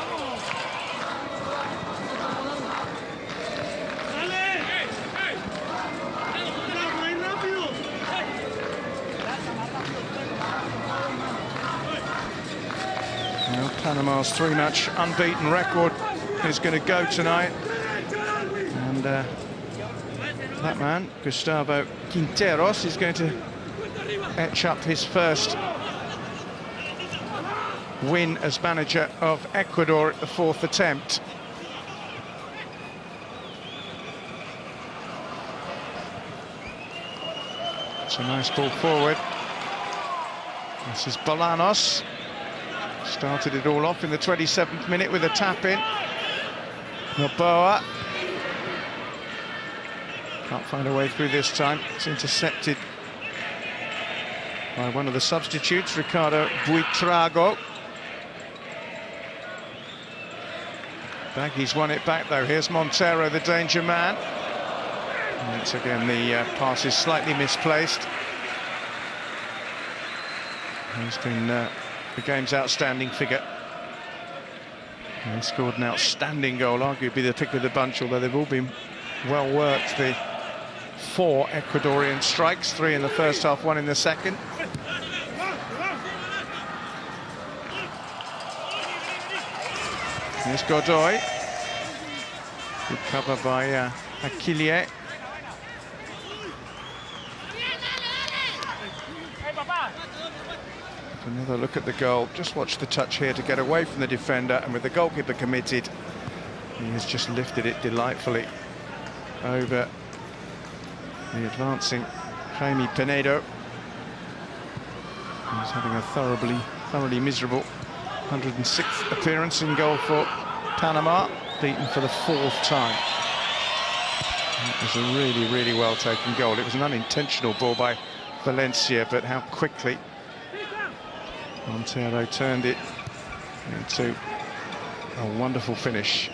Now Panama's three-match unbeaten record is going to go tonight. And that man, Gustavo Quinteros, is going to etch up his first win as manager of Ecuador at the fourth attempt. It's a nice ball forward. This is Bolanos. Started it all off in the 27th minute with a tap-in. Noboa. Can't find a way through this time. It's intercepted by one of the substitutes, Ricardo Buitrago. Baggy's won it back though. Here's Montero, the danger man. And once again, the pass is slightly misplaced. He's been the game's outstanding figure. And he scored an outstanding goal, arguably the pick of the bunch, although they've all been well worked. The 4 Ecuadorian strikes, 3 in the first half, 1 in the second. Here's Godoy. Good cover by Aquillier. Another look at the goal. Just watch the touch here to get away from the defender, and with the goalkeeper committed, he has just lifted it delightfully over the advancing Jaime Penedo. He's having a thoroughly miserable 106th appearance in goal for Panama, beaten for the 4th time. That was a really, really well-taken goal. It was an unintentional ball by Valencia, but how quickly Montero turned it into a wonderful finish.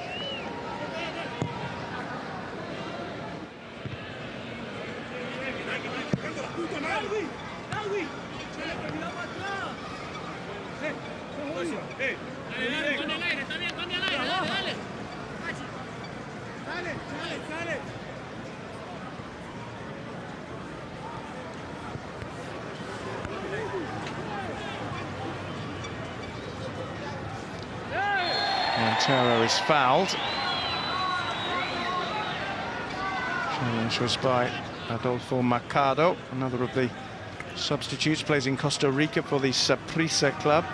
Montero is fouled. Challenge was by Adolfo Mercado, another of the substitutes, plays in Costa Rica for the Saprissa club.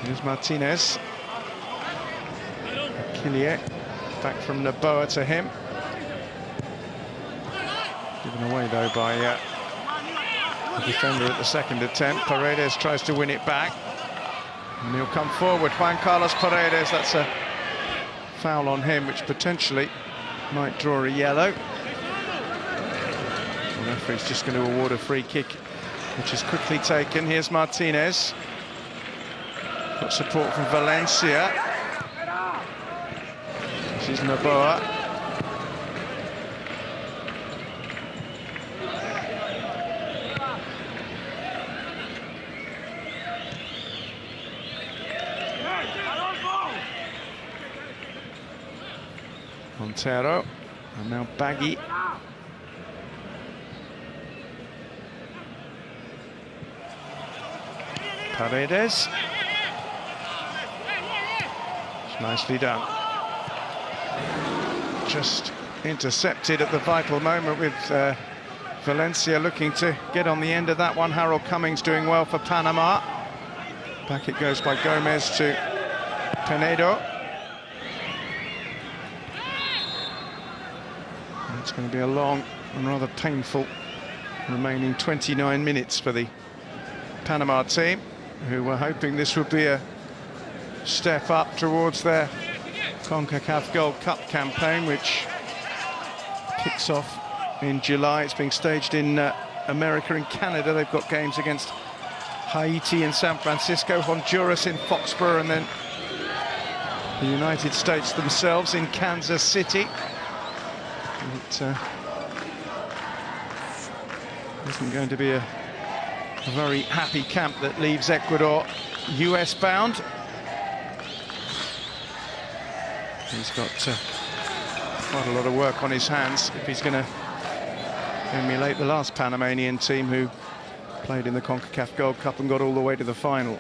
Here's Martinez. Killier, back from Noboa to him. Given away though by the defender at the second attempt. Paredes tries to win it back. And he'll come forward. Juan Carlos Paredes, that's a foul on him, which potentially might draw a yellow. The referee's just going to award a free kick, which is quickly taken. Here's Martinez. Got support from Valencia. This is Noboa. Montero, and now Baggy. Paredes. It's nicely done. Just intercepted at the vital moment with Valencia looking to get on the end of that one. Harold Cummings doing well for Panama. Back it goes by Gomez to Penedo. It's going to be a long and rather painful remaining 29 minutes for the Panama team, who were hoping this would be a step up towards their CONCACAF Gold Cup campaign, which kicks off in July. It's being staged in America and Canada. They've got games against Haiti in San Francisco, Honduras in Foxborough, and then the United States themselves in Kansas City. It isn't going to be a very happy camp that leaves Ecuador US bound. He's got quite a lot of work on his hands if he's going to emulate the last Panamanian team who played in the CONCACAF Gold Cup and got all the way to the final.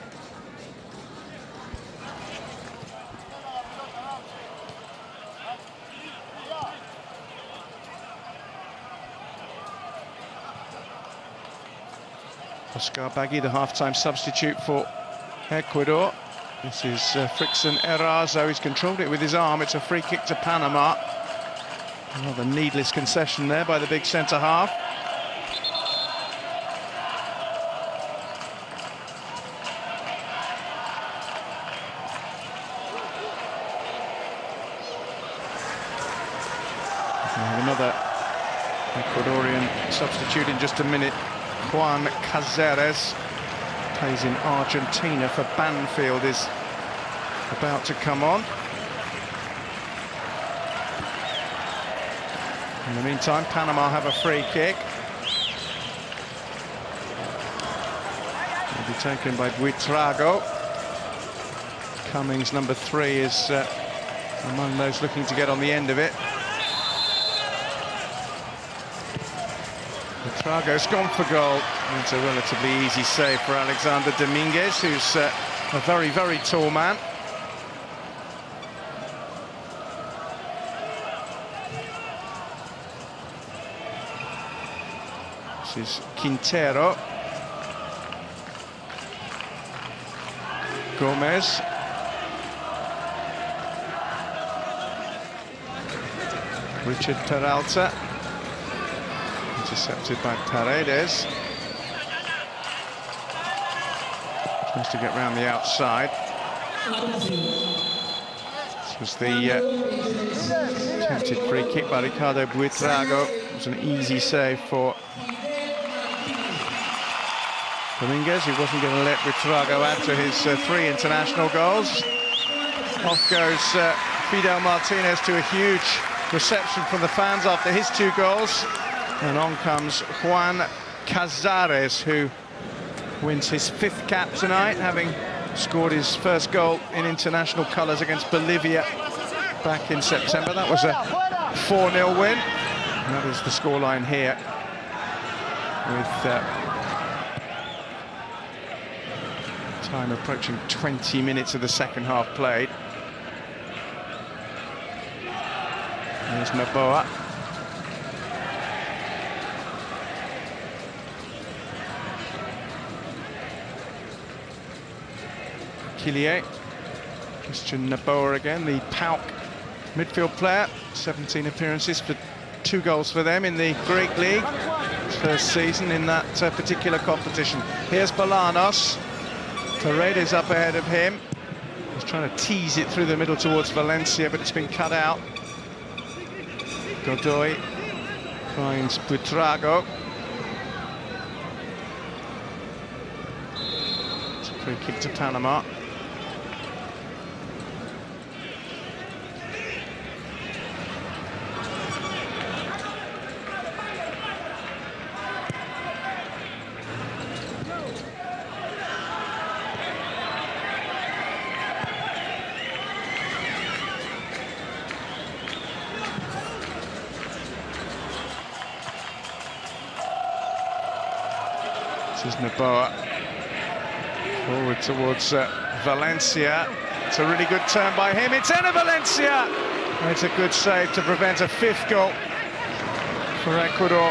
Oscar Baggy, the half-time substitute for Ecuador. This is Frickson Erazo. He's controlled it with his arm. It's a free kick to Panama. Another needless concession there by the big centre-half. Another Ecuadorian substitute in just a minute. Juan Cáceres, plays in Argentina for Banfield, is about to come on. In the meantime, Panama have a free kick. Will be taken by Buitrago. Cummings, number 3, is among those looking to get on the end of it. Buitrago's gone for goal. It's a relatively easy save for Alexander Dominguez, who's a very, very tall man. This is Quintero. Gomez. Richard Peralta. Intercepted by Paredes. Tries to get round the outside. This was the attempted free kick by Ricardo Buitrago. It was an easy save for Dominguez, who wasn't going to let Buitrago add to his 3 international goals. Off goes Fidel Martinez to a huge reception from the fans after his 2 goals. And on comes Juan Cáceres, who wins his 5th cap tonight, having scored his first goal in international colours against Bolivia back in September. That was a 4-0 win. And that is the scoreline here, with time approaching 20 minutes of the second half played. There's Noboa. Killier. Christian Naboa again, the PAOK midfield player. 17 appearances for 2 goals for them in the Greek League. His first season in that particular competition. Here's Bolanos. Paredes up ahead of him. He's trying to tease it through the middle towards Valencia, but it's been cut out. Godoy finds Buitrago. It's a free kick to Panama. This is Naboa. Forward towards Valencia. It's a really good turn by him. It's Enner Valencia! It's a good save to prevent a 5th goal for Ecuador.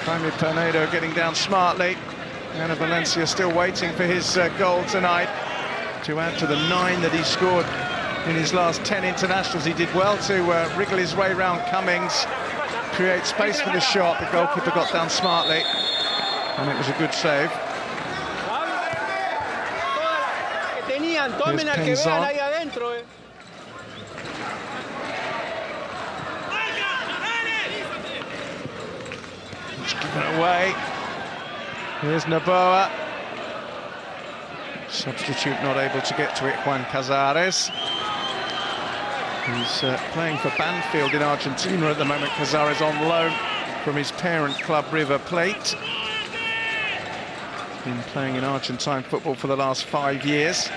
Jaime Pinedo getting down smartly. Enner Valencia still waiting for his goal tonight to add to the 9 that he scored in his last 10 internationals. He did well to wriggle his way round Cummings, create space for the shot. The goalkeeper got down smartly, and it was a good save. Here's Penzon. It's given away. Here's Naboa. Substitute not able to get to it, Juan Cazares. He's playing for Banfield in Argentina at the moment. Cazares on loan from his parent club River Plate. Been playing in Argentine football for the last 5 years.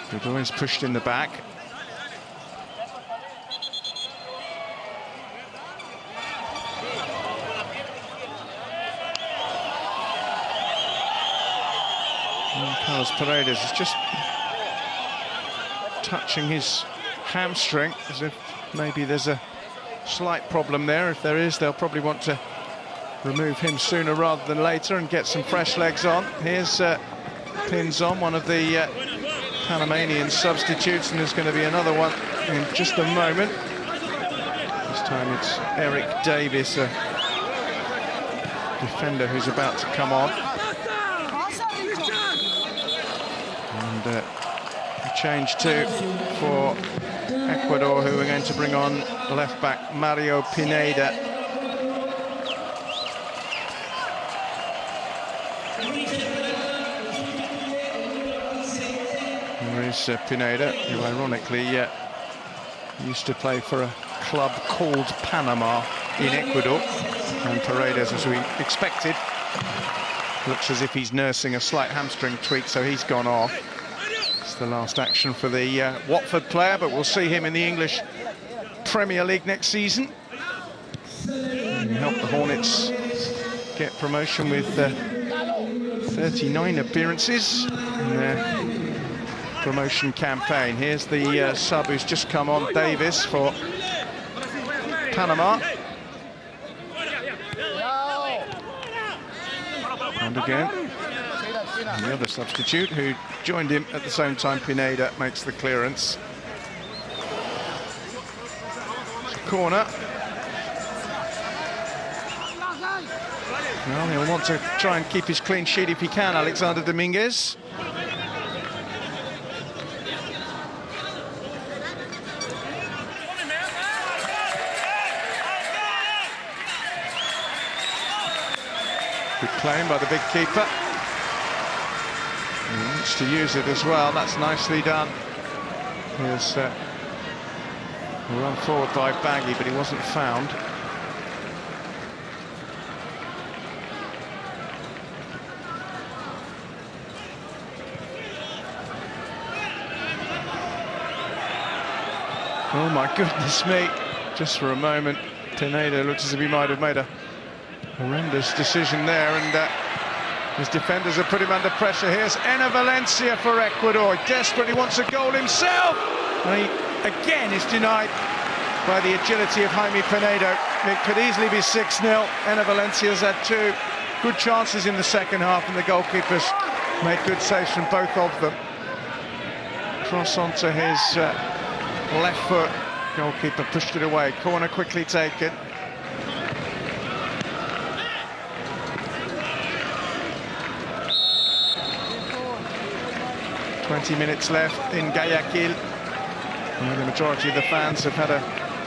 Godoy's pushed in the back. Carlos Paredes is just touching his hamstring, as if maybe there's a slight problem there. If there is, they'll probably want to remove him sooner rather than later and get some fresh legs on. Here's Penzon, one of the Panamanian substitutes, and there's going to be another one in just a moment. This time it's Eric Davis, a defender who's about to come on. And a change too for Ecuador, who are going to bring on left-back Mario Pineda. There is Pineda, who ironically used to play for a club called Panama in Ecuador. And Paredes, as we expected, looks as if he's nursing a slight hamstring tweak, so he's gone off. It's the last action for the Watford player, but we'll see him in the English Premier League next season. And help the Hornets get promotion with 39 appearances in their promotion campaign. Here's the sub who's just come on, Davis, for Panama. And again, the other substitute who joined him at the same time, Pineda, makes the clearance. It's a corner. Well, he'll want to try and keep his clean sheet if he can, Alexander Dominguez. Good claim by the big keeper. He wants to use it as well. That's nicely done. Here's a run forward by Baggy, but he wasn't found. Oh my goodness me. Just for a moment, Pineda looks as if he might have made a horrendous decision there, and His defenders have put him under pressure. Here's Enner Valencia for Ecuador. He desperately wants a goal himself. And he again is denied by the agility of Jaime Pinedo. It could easily be 6-0. Enner Valencia's had two good chances in the second half, and the goalkeepers made good saves from both of them. Cross onto his left foot. Goalkeeper pushed it away. Corner quickly taken. "20 minutes left in Guayaquil, where the majority of the fans have had a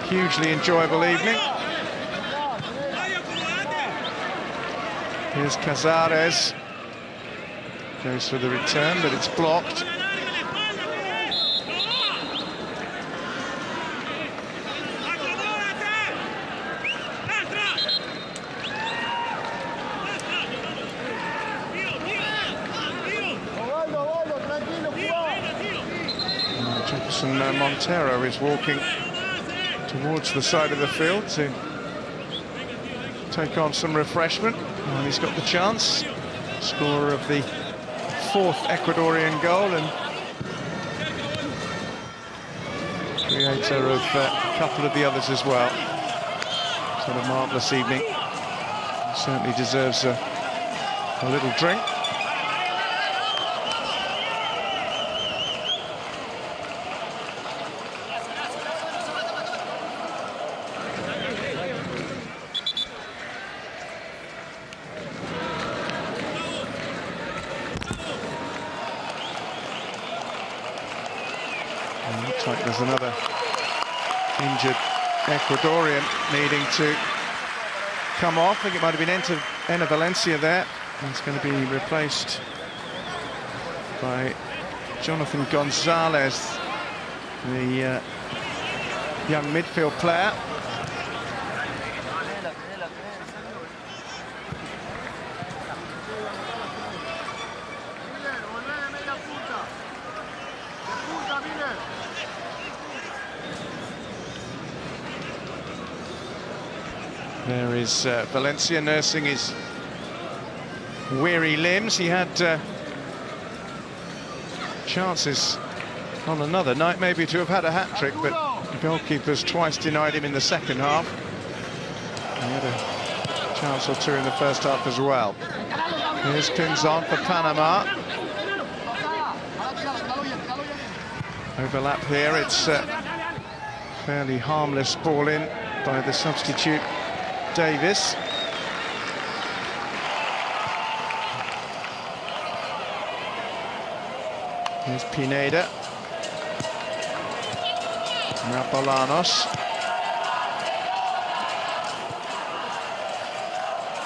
hugely enjoyable evening." Here's Cazares. Goes for the return, but it's blocked. Montero is walking towards the side of the field to take on some refreshment, and he's got the chance. Scorer of the 4th Ecuadorian goal and creator of a couple of the others as well. It's had a marvellous evening. He certainly deserves a little drink. Looks like there's another injured Ecuadorian needing to come off. I think it might have been Enner Valencia there. He's going to be replaced by Jonathan Gonzalez, the young midfield player. There is Valencia nursing his weary limbs. He had chances on another night maybe to have had a hat-trick, but the goalkeepers twice denied him in the second half. He had a chance or two in the first half as well. Here's Pinzon for Panama. Overlap here. It's fairly harmless ball in by the substitute Davis. Here's Pineda. Napolanos.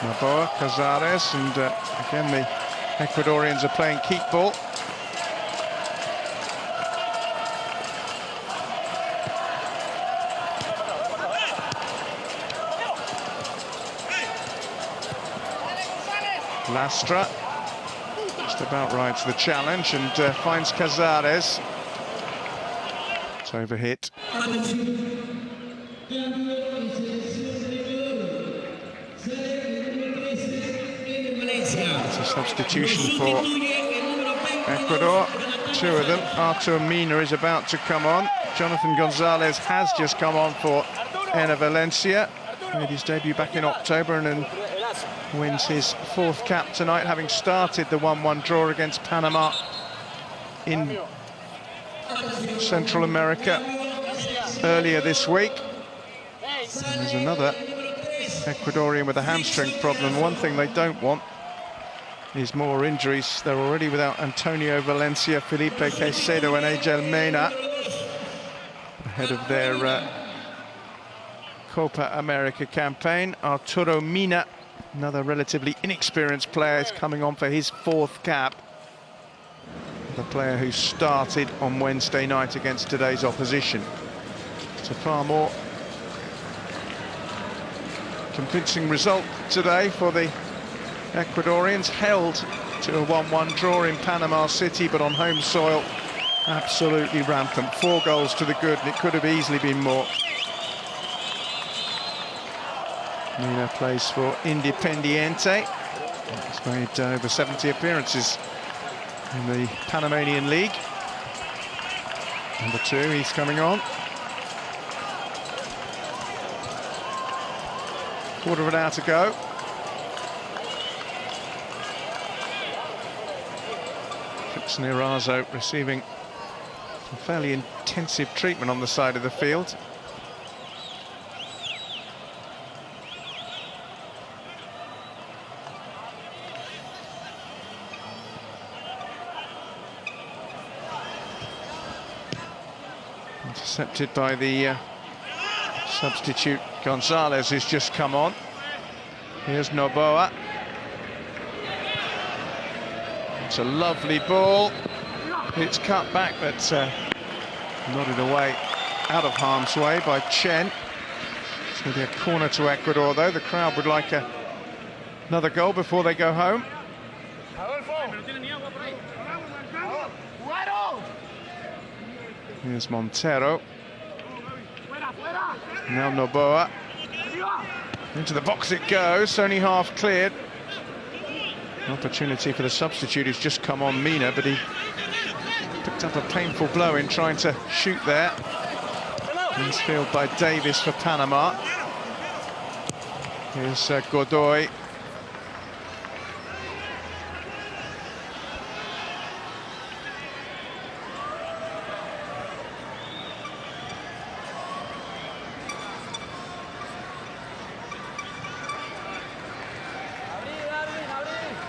Naboa, Cazares, and again the Ecuadorians are playing keep ball. Lastra just about rides the challenge and finds Cazares. It's overhit. It's a substitution for Ecuador. Two of them. Artur Mina is about to come on. Jonathan Gonzalez has just come on for Enner Valencia. Made his debut back in October and then wins his 4th cap tonight, having started the 1-1 draw against Panama in Central America earlier this week. And there's another Ecuadorian with a hamstring problem. One thing they don't want is more injuries. They're already without Antonio Valencia, Felipe Caicedo and Angel Mena ahead of their Copa America campaign. Arturo Mina, another relatively inexperienced player, is coming on for his 4th cap. The player who started on Wednesday night against today's opposition. It's a far more convincing result today for the Ecuadorians, held to a 1-1 draw in Panama City, but on home soil, absolutely rampant. 4 goals to the good, and it could have easily been more. Mina plays for Independiente. He's made over 70 appearances in the Panamanian League. Number 2, he's coming on. Quarter of an hour to go. Fixon Irazo receiving some fairly intensive treatment on the side of the field. Intercepted by the substitute Gonzalez, who's just come on. Here's Noboa. It's a lovely ball. It's cut back, but nodded away out of harm's way by Chen. It's going to be a corner to Ecuador, though. The crowd would like another goal before they go home. Here's Montero. Now Noboa. Into the box it goes, only half cleared. An opportunity for the substitute who's just come on, Mina, but he picked up a painful blow in trying to shoot there. He's fielded by Davis for Panama. Here's Godoy.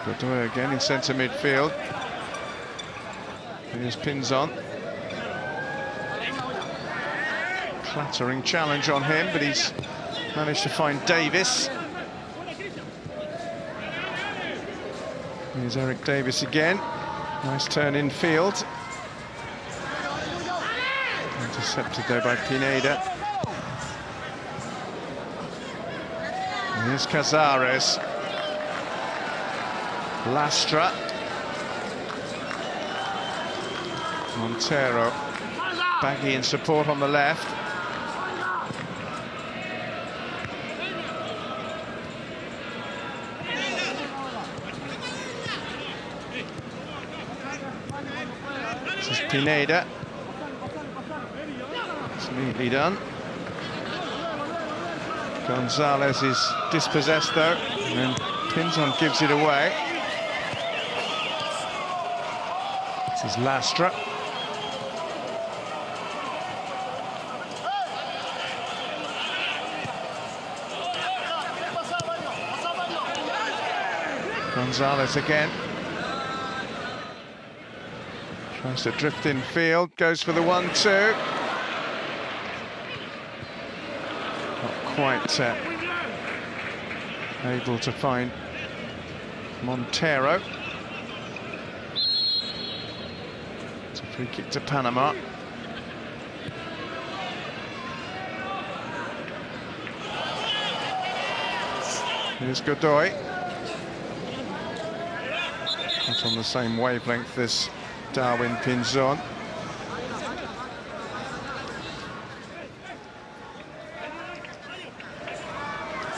Godoy again in centre midfield. Here's Pinzon. Clattering challenge on him, but he's managed to find Davis. Here's Eric Davis again. Nice turn in field. Intercepted there by Pineda. Here's Cazares. Lastra. Montero. Baggy in support on the left. This is Pineda. It's neatly done. Gonzalez is dispossessed though, and then Pinzon gives it away. This is Lastra. Gonzalez again. Tries to drift in field, goes for the 1-2. Not quite able to find Montero. It's a free kick to Panama. Here's Godoy. Not on the same wavelength as Darwin Pinzon.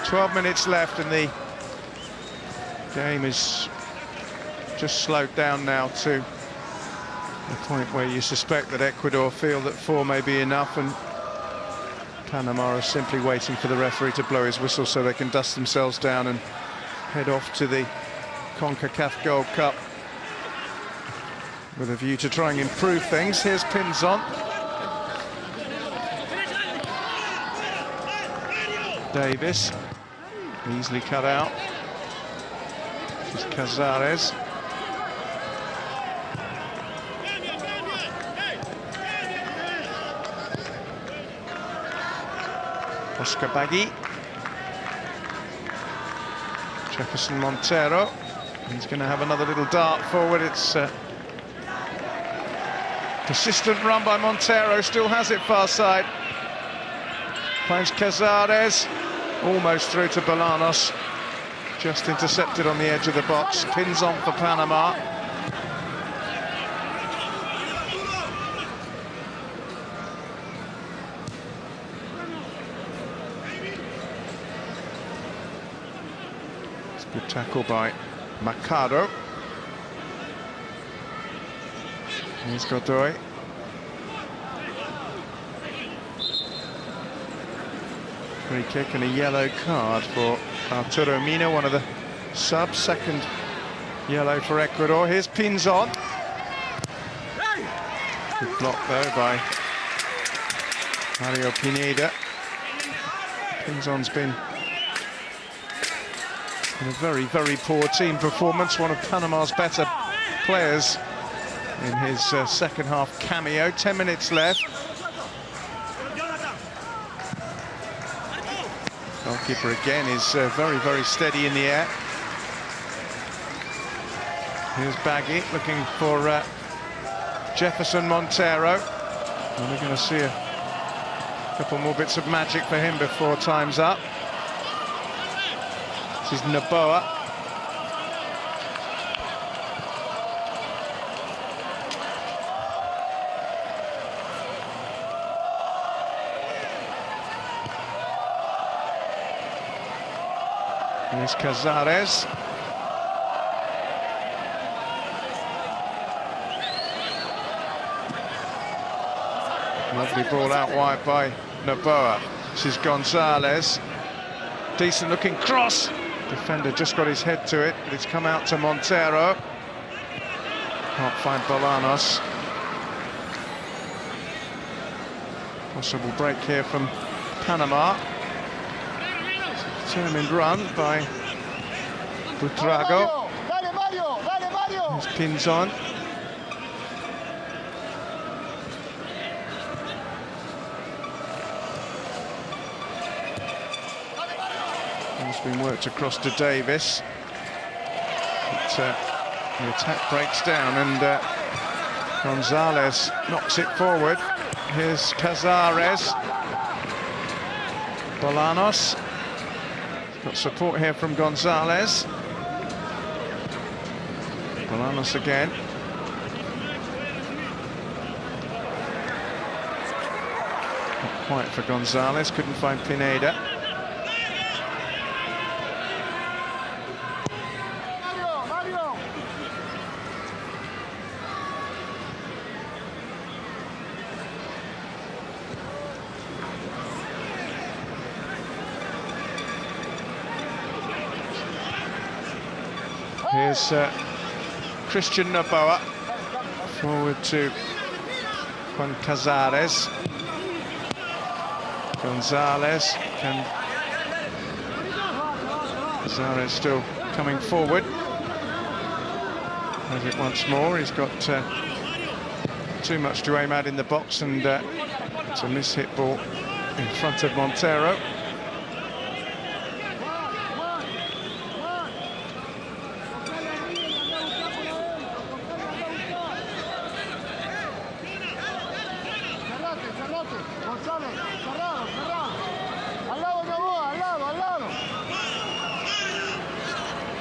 "12 minutes left and the game is just slowed down now to the point where you suspect that Ecuador feel that 4 may be enough, and Panama are simply waiting for the referee to blow his whistle so they can dust themselves down and head off to the CONCACAF Gold Cup with a view to trying to improve things. Here's Pinzon. Davis, easily cut out. This is Cazares. Oscar Baggy. Jefferson Montero. He's going to have another little dart forward. It's persistent run by Montero, still has it far side. Finds Cazares, almost through to Bolanos. Just intercepted on the edge of the box. Pins on for Panama. It's a good tackle by Mercado. Here's Godoy. Free kick and a yellow card for Arturo Mina, one of the subs. Second yellow for Ecuador. Here's Pinzon. Good block though by Mario Pineda. Pinzon's been in a very, very poor team performance. One of Panama's better players in his second half cameo. 10 minutes left. Goalkeeper again is very, very steady in the air. Here's Baggy looking for Jefferson Montero. And we're going to see a couple more bits of magic for him before time's up. This is Noboa. Here's Cazares. Lovely ball out wide by Noboa. This is Gonzalez. Decent looking cross. Defender just got his head to it, but it's come out to Montero. Can't find Bolanos. Possible break here from Panama. Determined run by Butrago. There's Pinzon. It's been worked across to Davis. But, the attack breaks down and Gonzalez knocks it forward. Here's Cazares. Bolanos. Got support here from Gonzalez. Bolanos again. Not quite for Gonzalez, couldn't find Pineda. Here's Christian Noboa, forward to Juan Cazares. Gonzalez can... Cazares still coming forward. Has it once more. He's got too much to aim at in the box, and it's a mishit ball in front of Montero.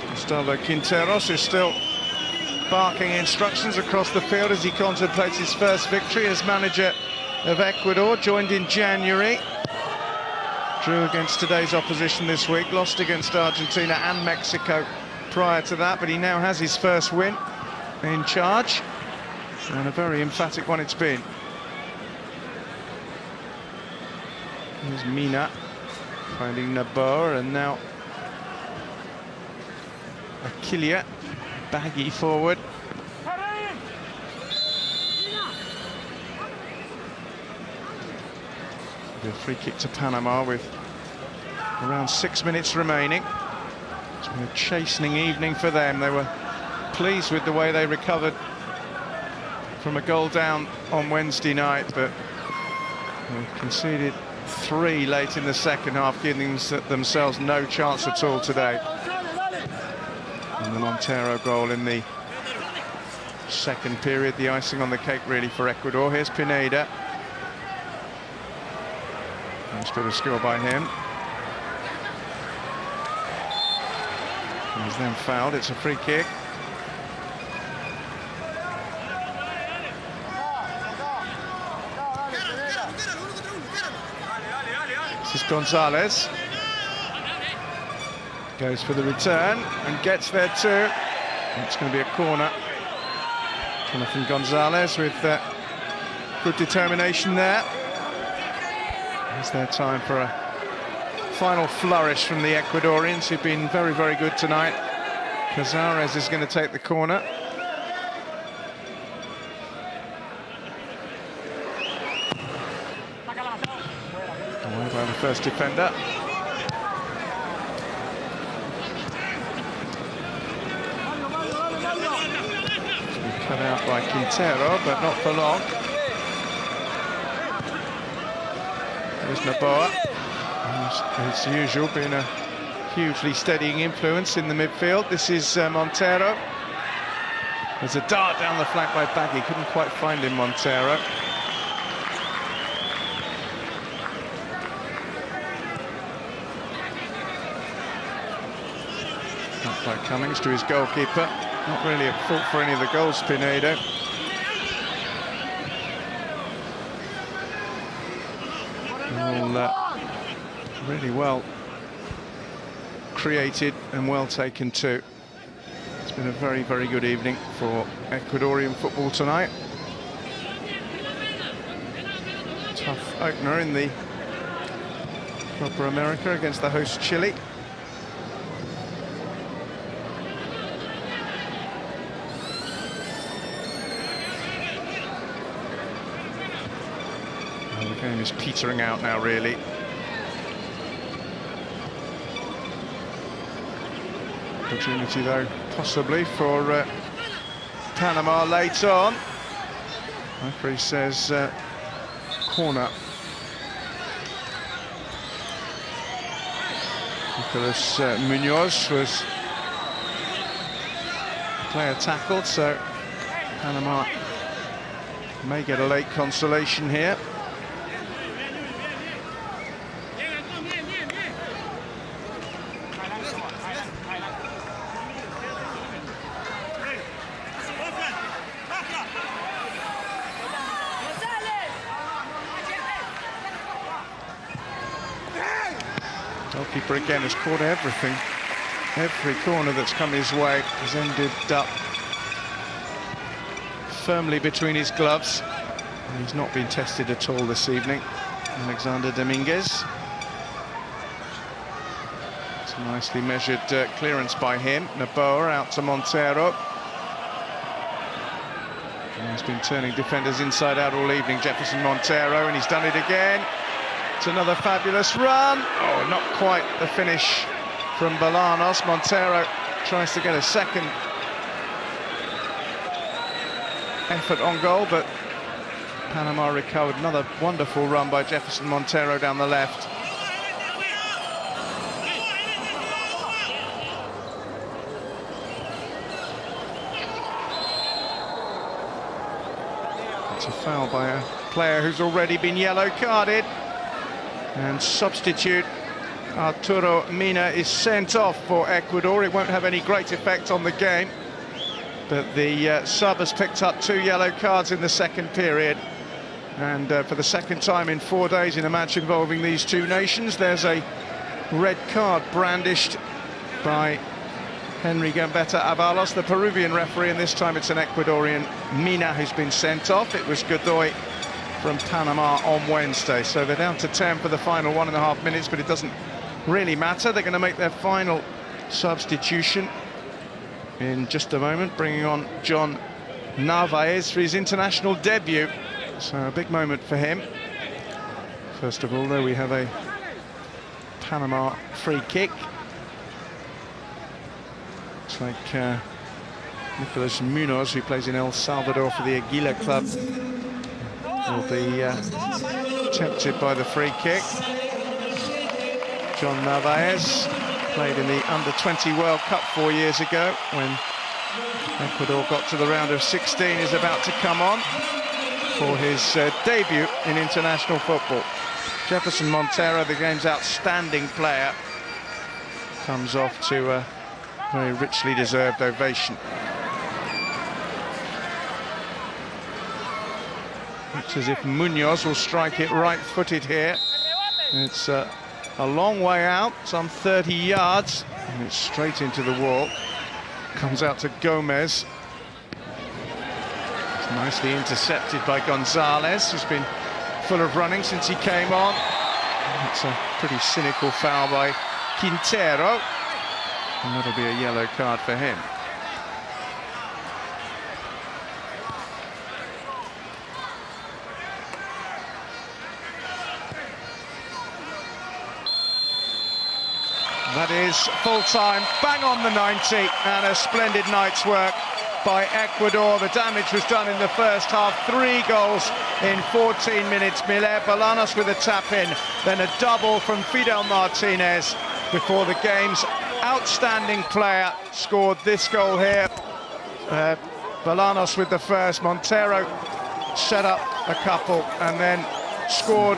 Gustavo Quinteros is still barking instructions across the field as he contemplates his first victory as manager of Ecuador, joined in January. Drew against today's opposition this week, lost against Argentina and Mexico prior to that, but he now has his first win in charge, and a very emphatic one it's been. Here's Mina finding Noboa, and now Aquilia, Baggy forward. The free kick to Panama with around 6 minutes remaining. It's been a chastening evening for them. They were pleased with the way they recovered from a goal down on Wednesday night, but they conceded 3 late in the second half, giving themselves no chance at all today. And the Montero goal in the second period, the icing on the cake really for Ecuador. Here's Pineda. Nice bit of skill by him. He's then fouled. It's a free kick. This is Gonzalez. Goes for the return and gets there too. It's going to be a corner. Jonathan Gonzalez with good determination there. Is there time for a final flourish from the Ecuadorians, who've been very, very good tonight? Cazares is going to take the corner. Away by the first defender. Cut out by Quintero, but not for long. There's Noboa, who's, as usual, been a hugely steadying influence in the midfield. This is Montero. There's a dart down the flank by Baggy. Couldn't quite find him, Montero. Up by Cummings to his goalkeeper. Not really at fault for any of the goals, Pinedo. All really well created and well taken too. It's been a very, very good evening for Ecuadorian football tonight. Tough opener in the Copa America against the host Chile. The game is petering out now, really. Opportunity, though, possibly for Panama late on. Referee says corner. Nicolas Munoz was player tackled, so Panama may get a late consolation here. Goalkeeper again has caught everything. Every corner that's come his way has ended up firmly between his gloves. And he's not been tested at all this evening. Alexander Dominguez. It's a nicely measured clearance by him. Noboa out to Montero. And he's been turning defenders inside out all evening, Jefferson Montero, and he's done it again. It's another fabulous run. Oh, not quite the finish from Bolanos. Montero tries to get a second effort on goal, but Panama recovered. Another wonderful run by Jefferson Montero down the left. It's a foul by a player who's already been yellow carded. And substitute Arturo Mina is sent off for Ecuador. It won't have any great effect on the game, but the sub has picked up 2 yellow cards in the second period. And for the second time in 4 days in a match involving these two nations, there's a red card brandished by Henry Gambetta Avalos, the Peruvian referee, and this time it's an Ecuadorian, Mina, who's been sent off. It was Godoy from Panama on Wednesday, so they're down to 10 for the final 1.5 minutes, but it doesn't really matter. They're going to make their final substitution in just a moment, bringing on John Narvaez for his international debut, so a big moment for him. First of all, though, we have a Panama free kick. Looks like Nicolas Munoz, who plays in El Salvador for the Aguila club, will be tempted by the free kick. John Narvaez played in the Under-20 World Cup 4 years ago when Ecuador got to the round of 16, is about to come on for his debut in international football. Jefferson Montero, the game's outstanding player, comes off to a very richly deserved ovation. Looks as if Munoz will strike it right-footed here. It's a long way out, some 30 yards, and it's straight into the wall. Comes out to Gomez. It's nicely intercepted by Gonzalez, who's been full of running since he came on. That's a pretty cynical foul by Quintero, and that'll be a yellow card for him. That is full-time, bang on the 90, and a splendid night's work by Ecuador. The damage was done in the first half. 3 goals in 14 minutes. Miller Bolanos with a tap-in, then a double from Fidel Martinez before the game's outstanding player scored this goal here. Bolanos with the first. Montero set up a couple and then scored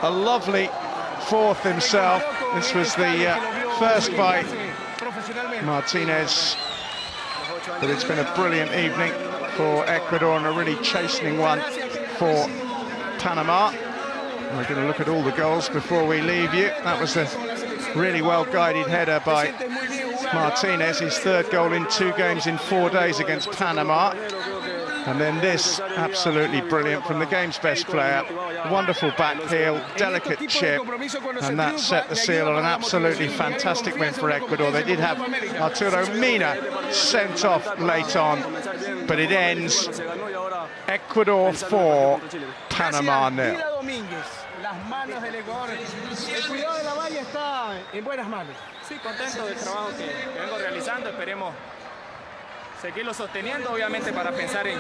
a lovely fourth himself. This was the first by Martinez, but it's been a brilliant evening for Ecuador and a really chastening one for Panama. We're going to look at all the goals before we leave you. That was a really well-guided header by Martinez, his 3rd goal in 2 games in 4 days against Panama. And then this, absolutely brilliant from the game's best player. Wonderful back heel, delicate chip, and that set the seal on an absolutely fantastic win for Ecuador. They did have Arturo Mina sent off late on, but it ends Ecuador 4, Panama 0. Sí, contento del trabajo que vengo realizando, esperemos seguirlo sosteniendo, obviamente para pensar en